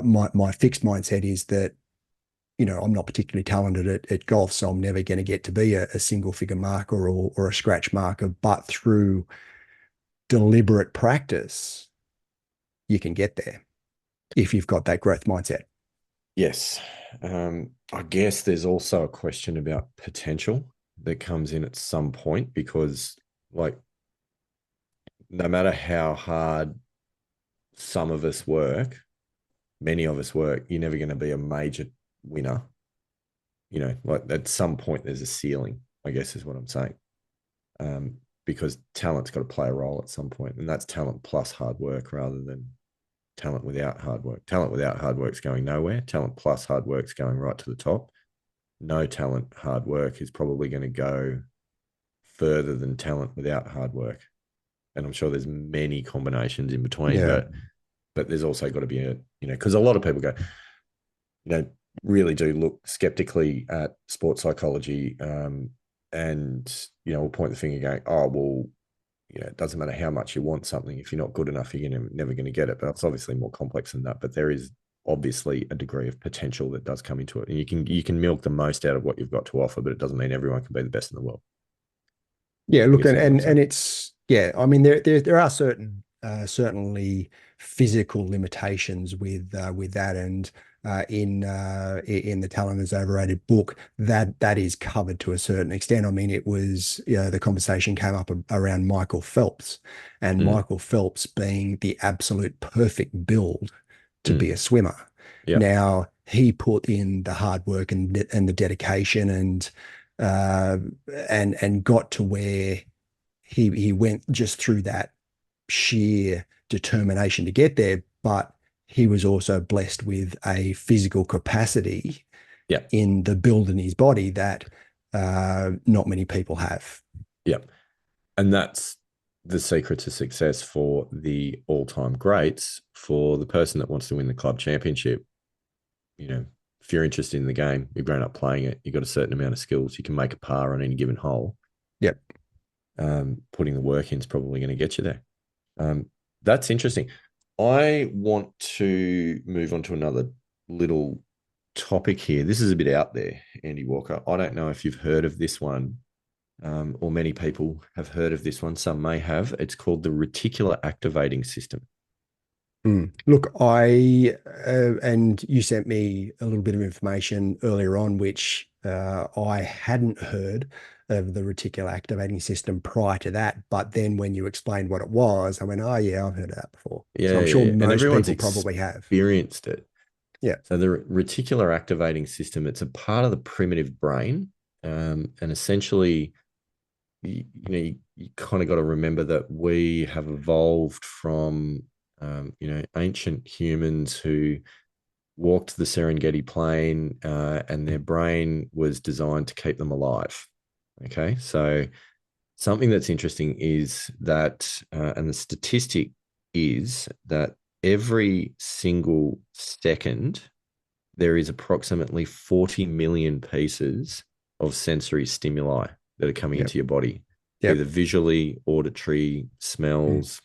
my fixed mindset is that, I'm not particularly talented at golf, so I'm never going to get to be a single figure marker or a scratch marker. But through deliberate practice, you can get there if you've got that growth mindset. yes. I guess there's also a question about potential that comes in at some point because, like, no matter how hard some of us work, many of us work, you're never going to be a major winner. Like at some point, there's a ceiling, I guess is what I'm saying. Because talent's got to play a role at some point, and that's talent plus hard work rather than talent without hard work. Talent without hard work's going nowhere. Talent plus hard work's going right to the top. No talent, hard work is probably going to go further than talent without hard work. And I'm sure there's many combinations in between, Yeah. but there's also got to be because a lot of people go, really do look skeptically at sports psychology, and we'll point the finger going, oh well, it doesn't matter how much you want something. If you're not good enough, you're never going to get it. But it's obviously more complex than that. But there is obviously a degree of potential that does come into it, and you can milk the most out of what you've got to offer. But it doesn't mean everyone can be the best in the world. Yeah, I look, guess and is what I'm and saying. it's yeah. I mean, there are certainly physical limitations with that, and in the Talent is Overrated book, that is covered to a certain extent. I mean, it was the conversation came up around Michael Phelps, and Mm, Michael Phelps being the absolute perfect build to be mm, a swimmer. yeah, Now he put in the hard work and the dedication uh, and got to where he went just through that sheer determination to get there, but he was also blessed with a physical capacity yeah, in the build in his body that not many people have. yeah. And that's the secret to success for the all-time greats. For the person that wants to win the club championship, you know, if you're interested in the game, you've grown up playing it, you've got a certain amount of skills, you can make a par on any given hole. Yep. Putting the work in is probably going to get you there. That's interesting. I want to move on to another little topic here. This is a bit out there, Andy Walker. I don't know if you've heard of this one, or many people have heard of this one. Some may have. It's called the reticular activating system. Look, and you sent me a little bit of information earlier on, which I hadn't heard of the reticular activating system prior to that. But then when you explained what it was, I went, oh, yeah, I've heard of that before. So Yeah, I'm yeah, sure yeah. And most everyone's people probably have. experienced it. Yeah. So the reticular activating system, it's a part of the primitive brain. And essentially, you kind of got to remember that we have evolved from, ancient humans who walked the Serengeti Plain, and their brain was designed to keep them alive. Okay, so something that's interesting is that, and the statistic is that every single second there is approximately 40 million pieces of sensory stimuli that are coming Yep. into your body, either Yep. visually, auditory, Mm. smells,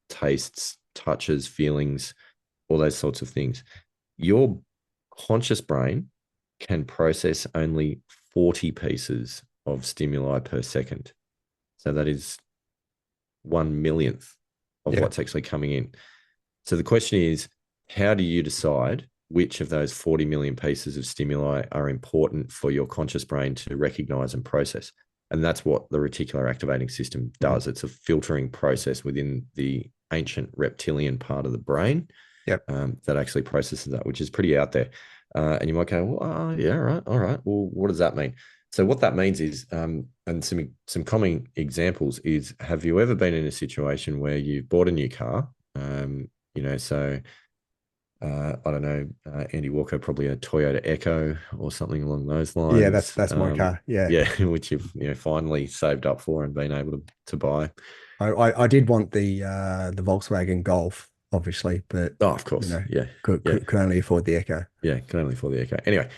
tastes, touches, feelings, all those sorts of things. Your conscious brain can process only 40 pieces of stimuli per second. So that is 1 millionth of Yeah. what's actually coming in. So the question is, how do you decide which of those 40 million pieces of stimuli are important for your conscious brain to recognize and process? And that's what the reticular activating system Mm. does. It's a filtering process within the ancient reptilian part of the brain, Yep. that actually processes that, which is pretty out there. And you might go, well, yeah, right, all right. Well, what does that mean? So what that means is, and some common examples is, have you ever been in a situation where you've bought a new car? So I don't know, Andy Walker, probably a Toyota Echo or something along those Yeah, lines. that's my car. Yeah. Yeah, which you've finally saved up for and been able to buy. I did want the Volkswagen Golf, obviously, but Oh, of you course, know, yeah, could yeah. could, could only afford the Echo. Yeah, can only afford the Echo. Anyway,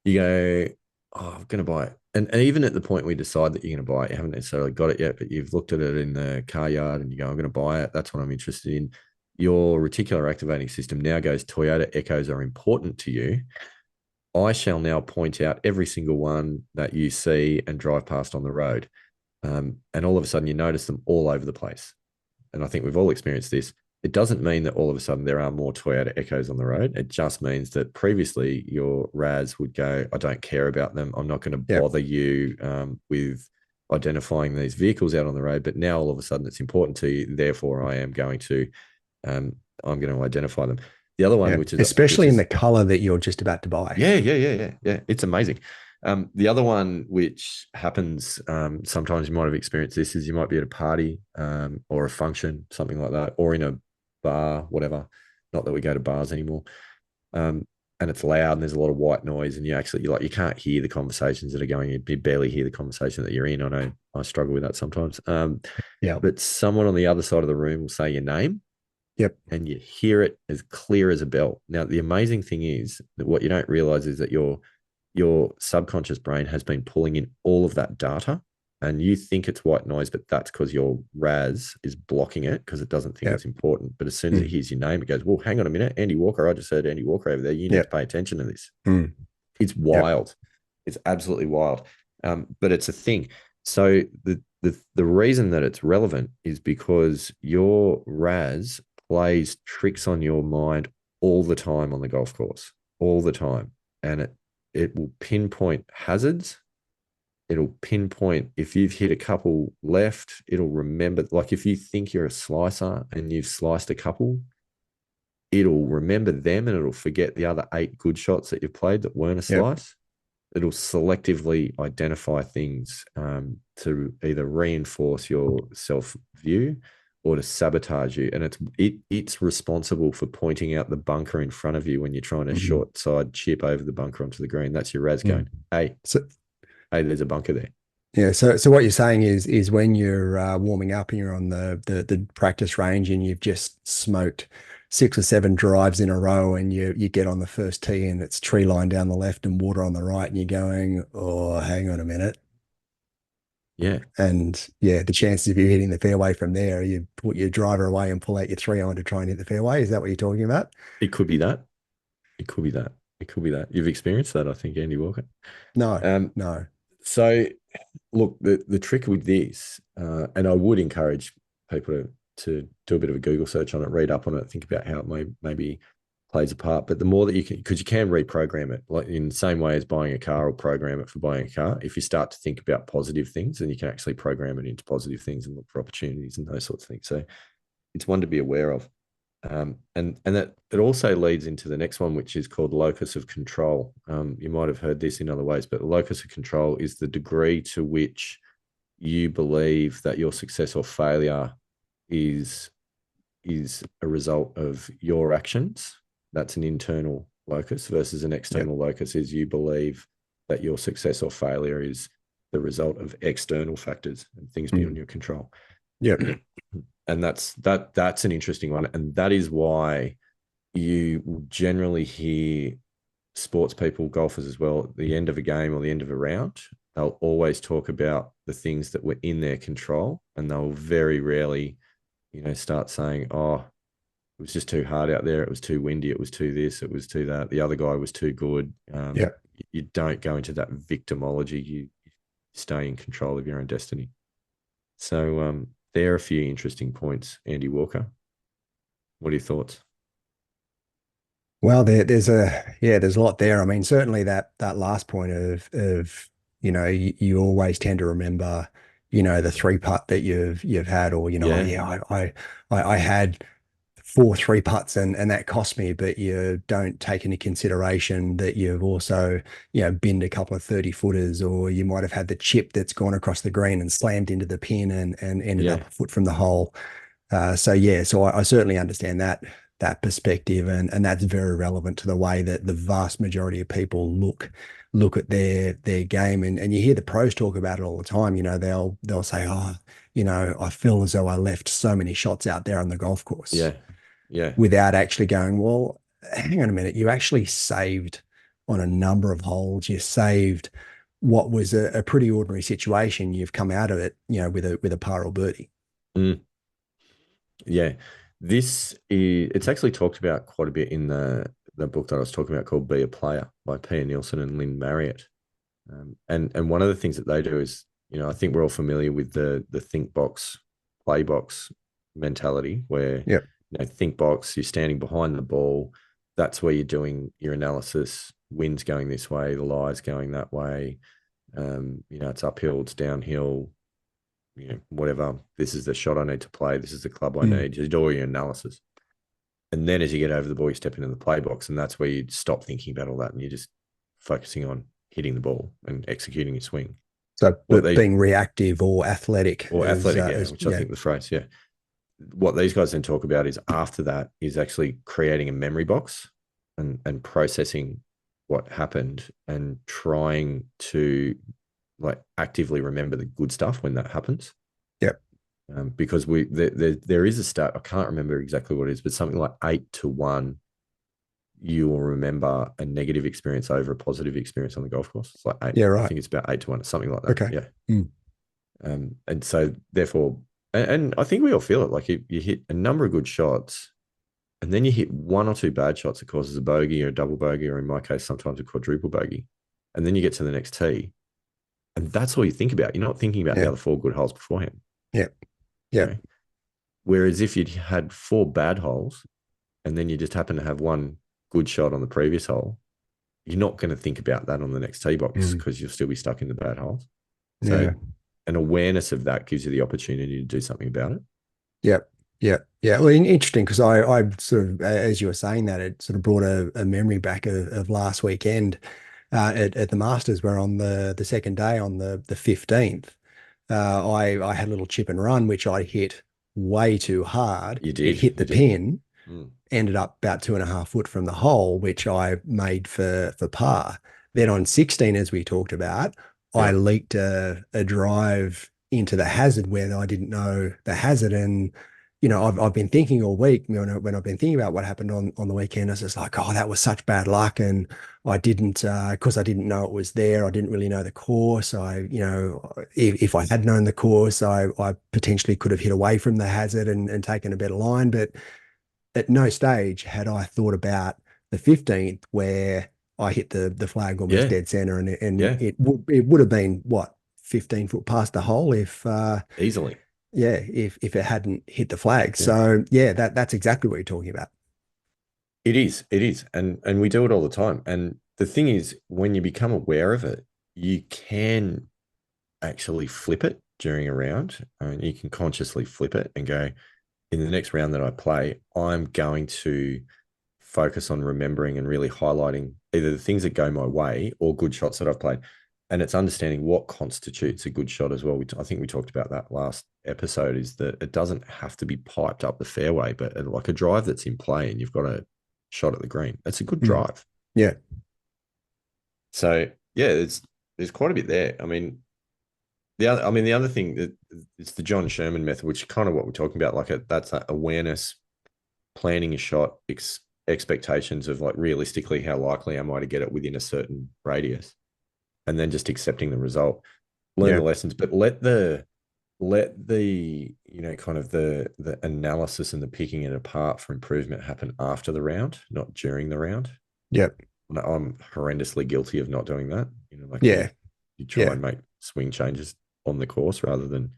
you go, oh, I'm going to buy it. And even at the point we decide that you're going to buy it, you haven't necessarily got it yet, but you've looked at it in the car yard and you go, I'm going to buy it. That's what I'm interested in. Your reticular activating system now goes, Toyota Echoes are important to you. I shall now point out every single one that you see and drive past on the road. And all of a sudden you notice them all over the place. And I think we've all experienced this. It doesn't mean that all of a sudden there are more Toyota Echoes on the road. It just means that previously your RAS would go, I don't care about them. I'm not going to Yep. bother you, with identifying these vehicles out on the road. But now all of a sudden it's important to you. Therefore, um, I'm going to identify them. The other one, Yeah. which is Especially in the color that you're just about to buy. yeah, yeah, yeah, yeah, yeah. It's amazing. The other one, which happens, sometimes you might have experienced this, is you might be at a party, or a function, something like that, or in a bar, whatever. Not that we go to bars anymore. Um, and it's loud and there's a lot of white noise, and you can't hear the conversations that are going. You barely hear the conversation that you're in. I know I struggle with that sometimes. Yep. But someone on the other side of the room will say your name, Yep. and you hear it as clear as a bell. Now, the amazing thing is that what you don't realize is that your subconscious brain has been pulling in all of that data, and you think it's white noise, but that's because your RAS is blocking it because it doesn't think Yep. it's important. But as soon as it Mm. hears your name, it goes, well, hang on a minute, Andy Walker. I just heard Andy Walker over there. You need to Yep. pay attention to this. Mm. It's Yep. wild. It's absolutely wild. But it's a thing. So the reason that it's relevant is because your RAS plays tricks on your mind all the time on the golf course, all the time, and it will pinpoint hazards. It'll pinpoint if you've hit a couple left. It'll remember, like if you think you're a slicer and you've sliced a couple, it'll remember them and it'll forget the other 8 good shots that you've played that weren't a Yep. slice. It'll selectively identify things, to either reinforce your self view or to sabotage you. And it's responsible for pointing out the bunker in front of you when you're trying to Mhm. short side chip over the bunker onto the green. That's your RAS Mm. going, hey, So hey, there's a bunker there. yeah, so what you're saying is when you're warming up and you're on the practice range and you've just smoked 6 or 7 drives in a row and you get on the first tee and it's tree line down the left and water on the right and you're going, oh, hang on a minute. Yeah, And yeah, the chances of you hitting the fairway from there, you put your driver away and pull out your 3-iron to try and hit the fairway. Is that what you're talking about? it could be that. It could be that. It could be that. You've experienced that, I think, Andy Walker. No, Um, no. So, look, the trick with this, and I would encourage people to do a bit of a Google search on it, read up on it, think about how it maybe plays a part. But the more that you can, because you can reprogram it, like in the same way as buying a car or program it for buying a car. If you start to think about positive things, then you can actually program it into positive things and look for opportunities and those sorts of things. So it's one to be aware of. And that it also leads into the next one, which is called locus of control. You might have heard this in other ways, but the locus of control is the degree to which you believe that your success or failure is is a result of your actions. That's an internal locus versus an Yeah. external locus is you believe that your success or failure is the result of external factors and things beyond your control. Yeah. And that's an interesting one. And that is why you generally hear sports people, golfers as well, at the end of a game or the end of a round, they'll always talk about the things that were in their control. And they'll very rarely, start saying, oh, it was just too hard out there. It was too windy. It was too this. It was too that. The other guy was too good. Yeah. You don't go into that victimology. You stay in control of your own destiny. So there are a few interesting points, Andy Walker. What are your thoughts? Well, there's a lot there. I mean, certainly that last point of you always tend to remember, the three putt that you've had, or oh Yeah, yeah, I had four three putts and that cost me, but you don't take into consideration that you've also, binned a couple of 30 footers, or you might have had the chip that's gone across the green and slammed into the pin and ended yeah, up a foot from the hole. So I certainly understand that perspective, and that's very relevant to the way that the vast majority of people look at their game, and you hear the pros talk about it all the time. They'll say, oh, I feel as though I left so many shots out there on the golf course yeah, yeah. without actually going, well, hang on a minute, you actually saved on a number of holes. You saved what was a pretty ordinary situation. You've come out of it, with a par or birdie. Mm, yeah. This is it's actually talked about quite a bit in the book that I was talking about called Be a Player by Pia Nielsen and Lynn Marriott. And one of the things that they do is, I think we're all familiar with the think box, play box mentality, where Yeah. think box, you're standing behind the ball. That's where you're doing your analysis. Wind's going this way, the lie's going that way. It's uphill, it's downhill. Whatever. This is the shot I need to play. This is the club I Mm. need. You do all your analysis, and then as you get over the ball, you step into the play box, and that's where you stop thinking about all that, and you're just focusing on hitting the ball and executing your swing. So, What but they being reactive or athletic or athletic, yeah, as which I yeah, think the phrase, yeah. What these guys then talk about is after that is actually creating a memory box and processing what happened and trying to like actively remember the good stuff when that happens. yeah, Because there is a stat, I can't remember exactly what it is, but something like 8 to 1 you will remember a negative experience over a positive experience on the golf course. It's like eight. yeah, I right. think it's about 8 to 1. It's something like that. Okay. Yeah. Mm. And so therefore, and I think we all feel it. Like you hit a number of good shots, and then you hit one or two bad shots that causes a bogey or a double bogey, or in my case, sometimes a quadruple bogey. And then you get to the next tee, and that's all you think about. You're not thinking about the Yeah, other four good holes beforehand. yeah, yeah. Okay. Whereas if you'd had four bad holes and then you just happen to have one good shot on the previous hole, you're not going to think about that on the next tee box Mm. because you'll still be stuck in the bad holes. So Yeah, an awareness of that gives you the opportunity to do something about it. yeah, yeah, yeah. Well, interesting, because I sort of, as you were saying that, it sort of brought a memory back of last weekend at the Masters, where on the second day, on the 15th, I had a little chip and run, which I hit way too hard. You It did, hit you the did. pin, Mm. ended up about 2.5 foot from the hole, which I made for par. Then on 16, as we talked about, I Yeah, leaked a drive into the hazard where I didn't know the hazard. And I've been thinking all week, when I've been thinking about what happened on the weekend, I was just like, oh, that was such bad luck. And I didn't, because I didn't know it was there. I didn't really know the course. If I had known the course, I potentially could have hit away from the hazard and taken a better line. But at no stage had I thought about the 15th, where I hit the flag almost Yeah, dead center, and yeah, it would have been what 15 foot past the hole if easily. yeah, if it hadn't hit the flag. Yeah. So yeah, that's exactly what you're talking about. It is, and we do it all the time. And the thing is, when you become aware of it, you can actually flip it during a round. And you can consciously flip it and go, in the next round that I play, I'm going to focus on remembering and really highlighting either the things that go my way or good shots that I've played. And it's understanding what constitutes a good shot as well. I think we talked about that last episode, is that it doesn't have to be piped up the fairway, but like a drive that's in play and you've got a shot at the green. It's a good Mm. drive. Yeah. So yeah, there's quite a bit there. The other thing that it's the John Sherman method, which is kind of what we're talking about. That's that awareness, planning a shot, expectations of like realistically how likely am I to get it within a certain radius, and then just accepting the result, learn Yeah. the lessons, but let the kind of the analysis and the picking it apart for improvement happen after the round, not during the round. Yep. I'm horrendously guilty of not doing that. Like you Yeah. you try Yeah. and make swing changes on the course rather than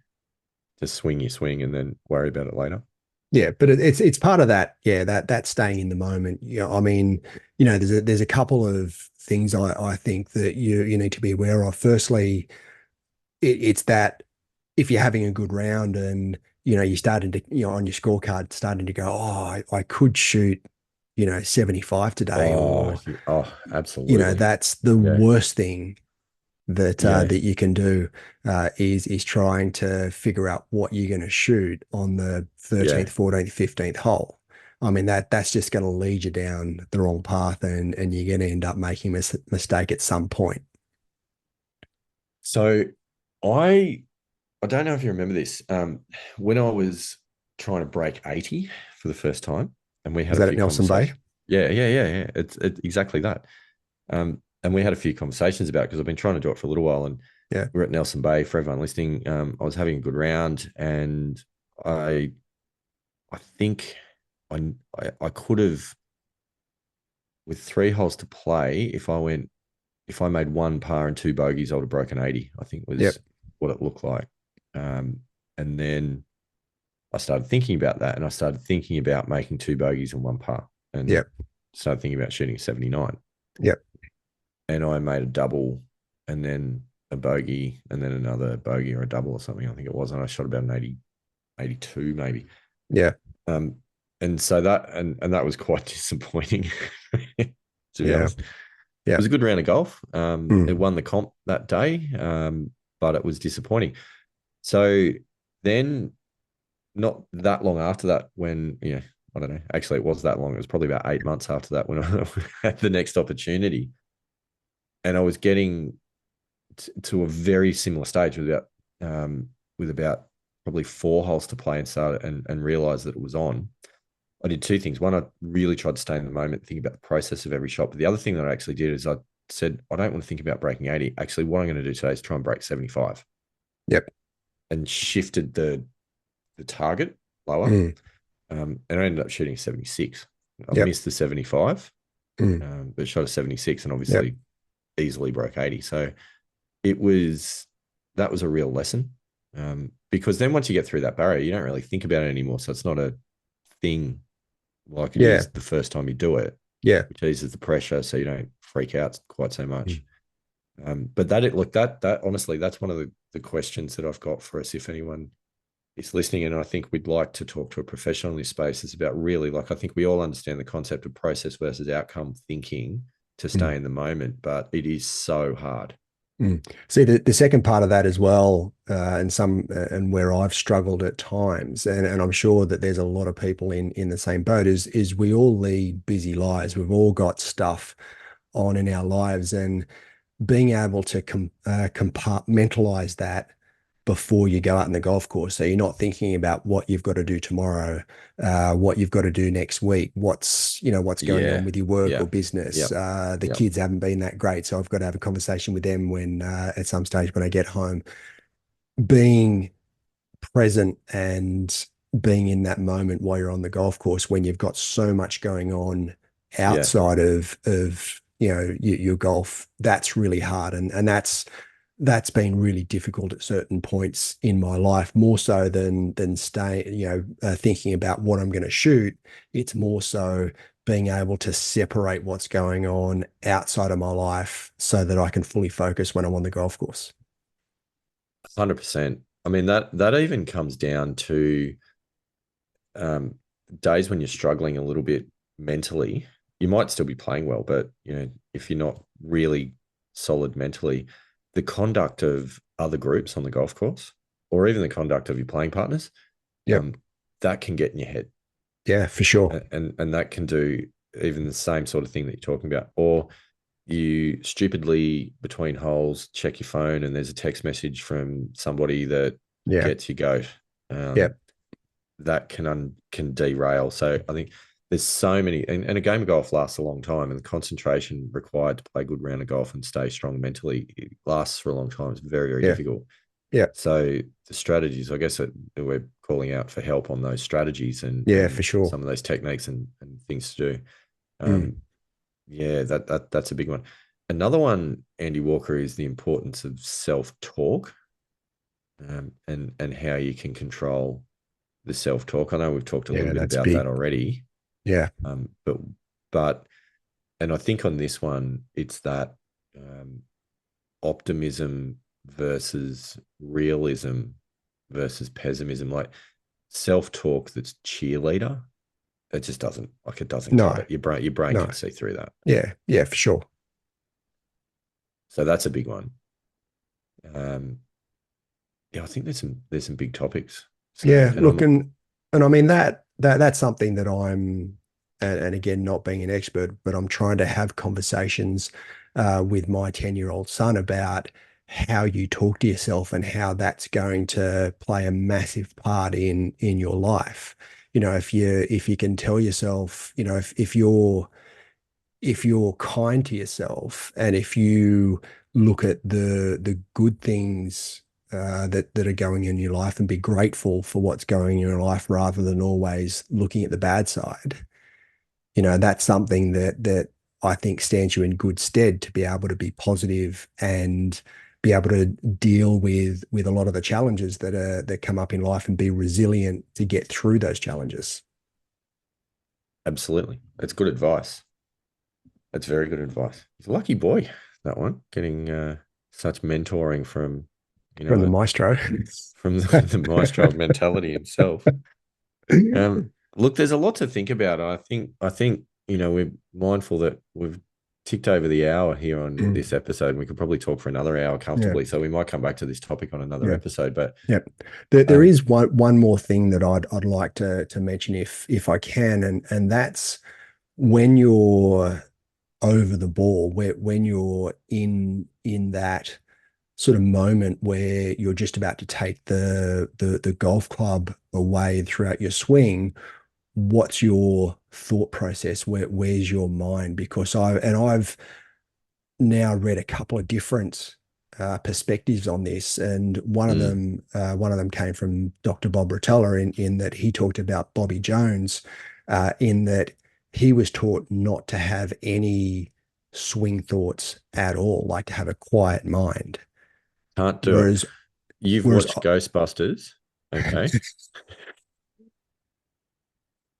just swing your swing and then worry about it later. Yeah, but it's part of that. Yeah, that staying in the moment. I mean, there's a couple of things I think that you need to be aware of. Firstly, it's that if you're having a good round and you're starting to on your scorecard starting to go, oh, I could shoot 75 today, Oh, or absolutely. that's the Yeah, worst thing yeah. that you can do is trying to figure out what you're going to shoot on the Yeah. 13th, 14th, 15th hole. I mean that's just going to lead you down the wrong path, and you're going to end up making a mistake at some point. So I I don't know if you remember this. When I was trying to break 80 for the first time, and we had Was a that at few Nelson Bay? conversations. Yeah, yeah, yeah, yeah. It's exactly that. And we had a few conversations about it because I've been trying to do it for a little while, and Yeah. we're at Nelson Bay for everyone listening. I was having a good round, and I I think I could have, with 3 holes to play, if I made one par and two bogeys, I would have broken 80, I think was Yep. what it looked like. And then I started thinking about that, and I started thinking about making two bogeys and one par, and Yep. started thinking about shooting 79. Yep. And I made a double and then a bogey and then another bogey or a double or something, I think it was. And I shot about an 80, 82 maybe. Yeah. Um, and so that was quite disappointing, to be Yeah. honest. It Yeah. was a good round of golf. It Mm. won the comp that day, but it was disappointing. So then, not that long after that, when I don't know, actually it was that long. It was probably about 8 months after that when I had the next opportunity, and I was getting to a very similar stage with about probably 4 holes to play, and started and realized that it was on. I did two things. One, I really tried to stay in the moment, think about the process of every shot. But the other thing that I actually did is I said, I don't want to think about breaking 80. Actually, what I'm going to do today is try and break 75, Yep. and shifted the target lower. Mm. And I ended up shooting 76. I Yep. missed the 75, Mm. but shot a 76 and Yep. obviously easily broke 80. So it was that was a real lesson, because then once you get through that barrier, you don't really think about it anymore. So it's not a thing like it Yeah. is the first time you do it, Yeah. which eases the pressure, so you don't freak out quite so much. Mm. But that honestly, that's one of the questions that I've got for us. If anyone is listening, and I think we'd like to talk to a professional in this space, is about really, like, I think we all understand the concept of process versus outcome thinking to Mm. stay in the moment, but it is so hard. Mm. See, the second part of that as well, and where I've struggled at times, and I'm sure that there's a lot of people in the same boat, is we all lead busy lives. We've all got stuff on in our lives, and being able to compartmentalize that before you go out in the golf course. So you're not thinking about what you've got to do tomorrow, what you've got to do next week, what's going on Yeah. with your work or Yeah. business. Yep. The Yep. kids haven't been that great, so I've got to have a conversation with them when at some stage when I get home. Being present and being in that moment while you're on the golf course when you've got so much going on Yeah. outside of your golf, that's really hard. And that's been really difficult at certain points in my life, more so than stay, thinking about what I'm going to shoot. It's more so being able to separate what's going on outside of my life so that I can fully focus when I'm on the golf course. 100%. I mean, that even comes down to um, days when you're struggling a little bit mentally. You might still be playing well, but if you're not really solid mentally, the conduct of other groups on the golf course, or even the conduct of your playing partners, Yep. um, that can get in your head, Yeah, for sure. and that can do even the same sort of thing that you're talking about. Or you stupidly between holes check your phone, and there's a text message from somebody that Yeah. gets your goat. Um, Yep. that can derail. So I think there's so many, and a game of golf lasts a long time, and the concentration required to play a good round of golf and stay strong mentally, it lasts for a long time. It's very, very Yeah. difficult. Yeah. So the strategies, I guess, we're calling out for help on those strategies Yeah, for and sure. some of those techniques and things to do. Mm. Um, yeah, that's a big one. Another one, Andy Walker, is the importance of self talk, and how you can control the self talk. I know we've talked a little Yeah, bit that's about that big. already, Yeah. but and I think on this one, it's that um, optimism versus realism versus pessimism. Like self talk that's cheerleader, it doesn't cut No, it. Your brain no. can see through that. Yeah. Yeah, for sure. So that's a big one. Um, yeah, I think there's some big topics. So Yeah, and look, I'm and I mean that's something that and again, not being an expert, but I'm trying to have conversations with my 10-year-old son about how you talk to yourself and how that's going to play a massive part in your life. If you can tell yourself, if you're kind to yourself and if you look at the good things that are going in your life and be grateful for what's going in your life rather than always looking at the bad side, that's something that I think stands you in good stead to be able to be positive and be able to deal with a lot of the challenges that come up in life and be resilient to get through those challenges. absolutely. It's good advice. That's very good advice. He's a lucky boy, that one, getting such mentoring from, you From know, the maestro. from the maestro of mentality himself. Um, Look, there's a lot to think about. I think we're mindful that we've ticked over the hour here on Mm. this episode, and we could probably talk for another hour Yeah. comfortably. So we might come back to this topic on another Yeah. episode. But Yeah. There um, is one more thing that I'd like to mention if I can, and that's when you're over the ball, when you're in that sort of moment where you're just about to take the golf club away throughout your swing, what's your thought process? Where's your mind? Because I've now read a couple of different perspectives on this, and mm, one of them came from Dr. Bob Rotella in that he talked about Bobby Jones, in that he was taught not to have any swing thoughts at all, like to have a quiet mind. can't do it. Whereas, You've whereas, watched Ghostbusters, okay?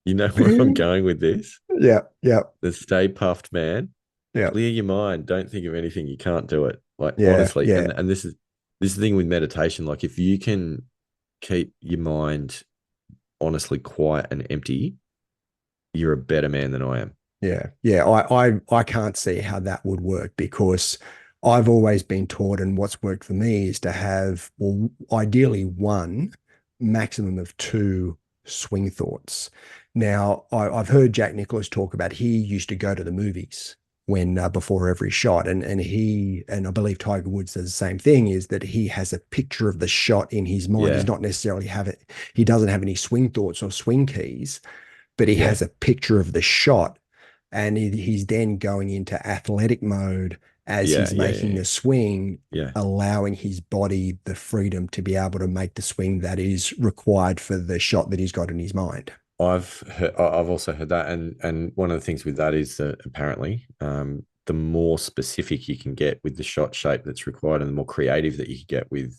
You know where I'm going with this. yeah, yeah, The Stay Puffed Man. yeah, Clear your mind. Don't think of anything. You can't do it. Like yeah, honestly, yeah, and this is the thing with meditation. Like if you can keep your mind honestly quiet and empty, you're a better man than I am. yeah, yeah. I can't see how that would work because I've always been taught, and what's worked for me is to have, well, ideally one, maximum of two swing thoughts. Now, I've heard Jack Nicklaus talk about he used to go to the movies when before every shot, and I believe Tiger Woods does the same thing. Is that he has a picture of the shot in his mind. He's Yeah, not necessarily have it. He doesn't have any swing thoughts or swing keys, but he yeah, has a picture of the shot and he's then going into athletic mode as yeah, he's yeah, yeah, making yeah. the swing, Yeah. allowing his body the freedom to be able to make the swing that is required for the shot that he's got in his mind. I've also heard that, and one of the things with that is that apparently, the more specific you can get with the shot shape that's required, and the more creative that you can get with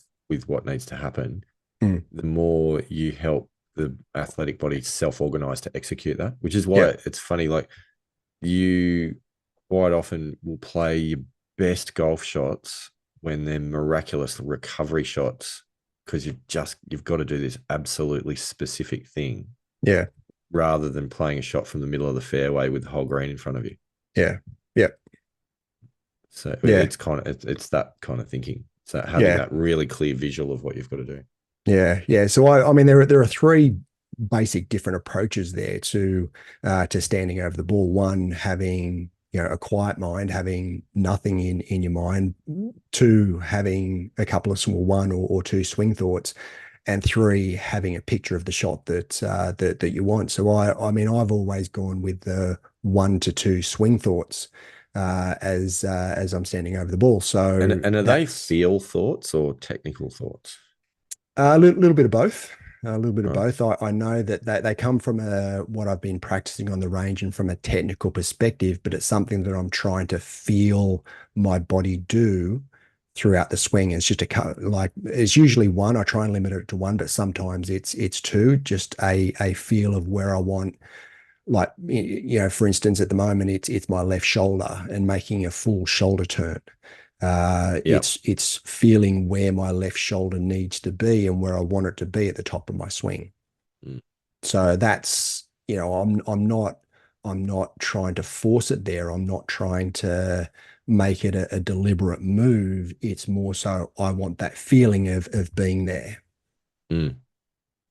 what needs to happen, Mm. the more you help the athletic body self-organize to execute that. Which is why Yeah. it's funny, like you quite often will play your best golf shots when they're miraculous recovery shots, because you've got to do this absolutely specific thing Yeah. rather than playing a shot from the middle of the fairway with the whole green in front of you. Yeah. Yeah. So Yeah. it's that kind of thinking. So having Yeah. that really clear visual of what you've got to do. Yeah, yeah. So I mean, there are three basic different approaches there to standing over the ball. One, having a quiet mind, having nothing in your mind. Two, having a couple of small one or two swing thoughts, and three, having a picture of the shot that you want. So I mean, I've always gone with the 1 to 2 swing thoughts as I'm standing over the ball. So And are they that's feel thoughts or technical thoughts? a little bit of both. A little bit of Right. both. I know that they come from what I've been practicing on the range and from a technical perspective, but it's something that I'm trying to feel my body do throughout the swing. It's just like it's usually one. I try and limit it to one, but sometimes it's two. Just a feel of where I want. Like for instance, at the moment it's my left shoulder and making a full shoulder turn. Yeah. It's feeling where my left shoulder needs to be and where I want it to be at the top of my swing. Mm, So that's, I'm not trying to force it there. I'm not trying to make it a deliberate move. It's more so I want that feeling of being there. mm,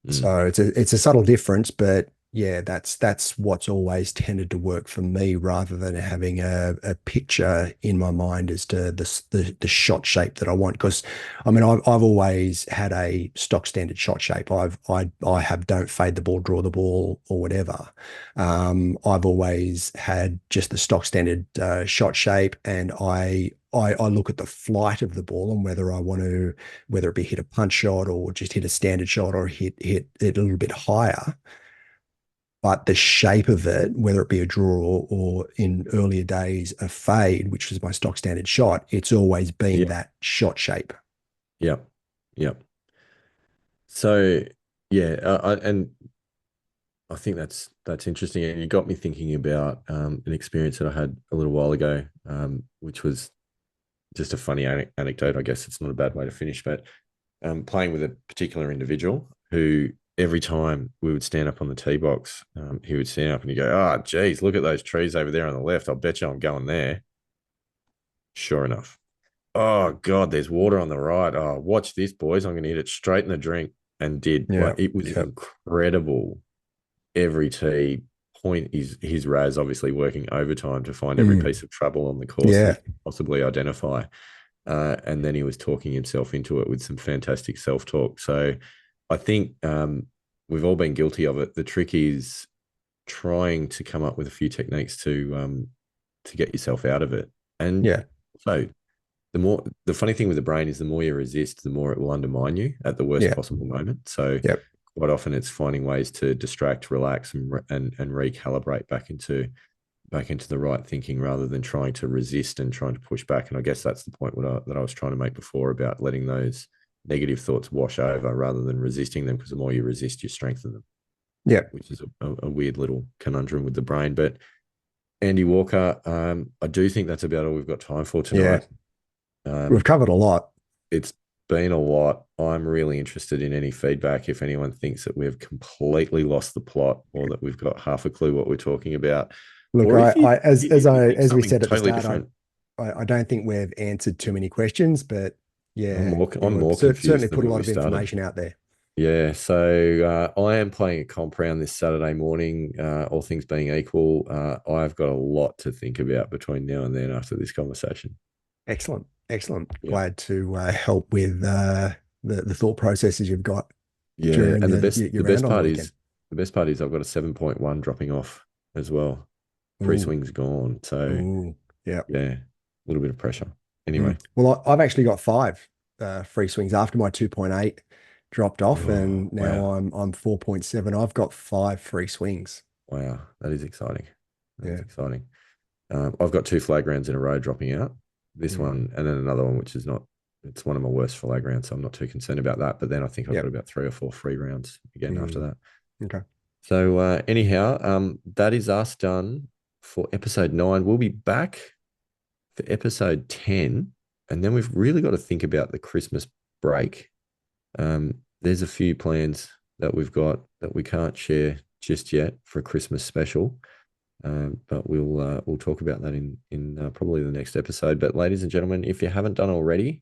mm, So it's a subtle difference, but yeah, that's what's always tended to work for me rather than having a picture in my mind as to the shot shape that I want. Because I mean, I've always had a stock standard shot shape. I have don't fade the ball, draw the ball, or whatever. I've always had just the stock standard shot shape, and I look at the flight of the ball and whether I want to, whether it be hit a punch shot or just hit a standard shot or hit it a little bit higher. But the shape of it, whether it be a draw or in earlier days a fade, which was my stock standard shot, it's always been yeah. that shot shape. Yeah. Yeah. So yeah, and I think that's interesting, and you got me thinking about an experience that I had a little while ago, which was just a funny anecdote. I guess it's not a bad way to finish, but playing with a particular individual who every time we would stand up on the tee box, he would stand up and he'd go, "Oh, geez, look at those trees over there on the left. I'll bet you I'm going there." Sure enough. Oh God, there's water on the right. Oh, watch this, boys. I'm going to hit it straight in the drink, and did. Yeah. Like, it was Yeah. incredible. Every tee point is his Raz obviously working overtime to find every Mm. piece of trouble on the course that he Yeah. could possibly identify. And then he was talking himself into it with some fantastic self talk. So I think we've all been guilty of it. The trick is trying to come up with a few techniques to get yourself out of it. And Yeah. so the funny thing with the brain is the more you resist, the more it will undermine you at the worst Yeah. possible moment. So Yep. quite often it's finding ways to distract, relax, and recalibrate back into the right thinking rather than trying to resist and trying to push back. And I guess that's the point that I was trying to make before about letting those negative thoughts wash over rather than resisting them, because the more you resist, you strengthen them, Yep. which is a weird little conundrum with the brain. But Andy Walker, I do think that's about all we've got time for Yeah. tonight. We've Um, covered a lot. it's been a lot. I'm really interested in any feedback if anyone thinks that we've completely lost the plot or that we've got half a clue what we're talking about, Look, or if you as if you I think as we something said at the totally start, different. I don't think we've answered too many questions, but yeah, I'm we've more certainly confused than put a when lot we of started. information out there. Yeah, so I am playing a comp round this Saturday morning. All things being equal, I've got a lot to think about between now and then after this conversation. Excellent, excellent. Yeah, Glad to help with the thought processes you've got yeah, during and your round on the weekend. the best part is I've got a 7.1 dropping off as well. Free Ooh, swings gone, so ooh, yeah. yeah, a little bit of pressure. Anyway, Mm. Well, I've actually got five free swings after my 2.8 dropped off, oh and now wow, I'm 4.7. I've got five free swings. wow, that is exciting. That is Yeah. exciting. I've got 2 flag rounds in a row dropping out. This Mm. one and then another one, which is not. It's one of my worst flag rounds, so I'm not too concerned about that. But then I think I've got Yep. about 3 or 4 free rounds again after Mm. that. Okay. So anyhow, that is us done for episode 9. We'll be back for episode 10, and then we've really got to think about the Christmas break. There's a few plans that we've got that we can't share just yet for a Christmas special. But we'll talk about that in probably the next episode. But ladies and gentlemen, if you haven't done already,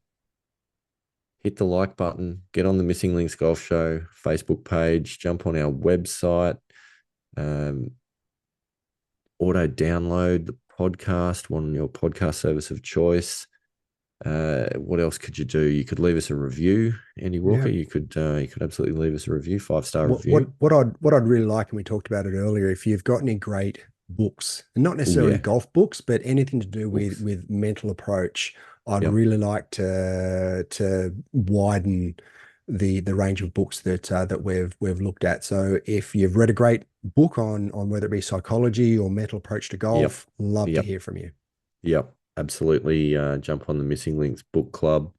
hit the like button, get on the Missing Links Golf Show Facebook page, jump on our website, um, auto download the podcast on your podcast service of choice. What else could you do? You could leave us a review, Andy Walker. Yeah. You could absolutely leave us a review, 5-star What what review. what I'd really like, and we talked about it earlier, if you've got any great books, and not Oh necessarily yeah, golf books, but anything to do with books. mental approach, I'd Yep, really like to widen the range of books that we've looked at. So if you've read a great book on whether it be psychology or mental approach to yep, golf, love to yep, hear from you. yep. Absolutely. Jump on the Missing Links book club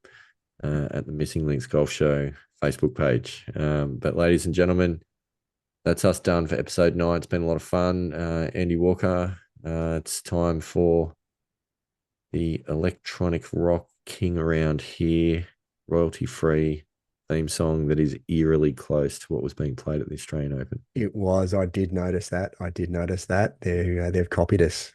at the Missing Links Golf Show Facebook page. But ladies and gentlemen, that's us done for episode 9. It's been a lot of fun. Andy Walker, it's time for the electronic rock king around here, royalty free theme song that is eerily close to what was being played at the Australian Open. It was. I did notice that. I did notice that. They've copied us.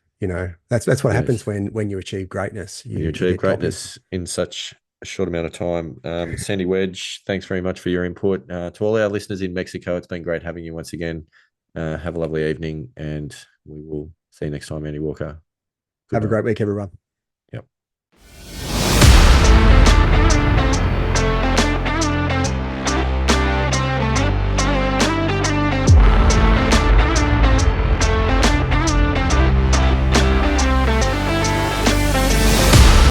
That's what happens Yes. when you achieve greatness. When you You achieve get copied. greatness in such a short amount of time. Sandy Wedge, thanks very much for your input. To all our listeners in Mexico, it's been great having you once again. Have a lovely evening, and we will see you next time, Andy Walker. Good Have a night. great week, everyone.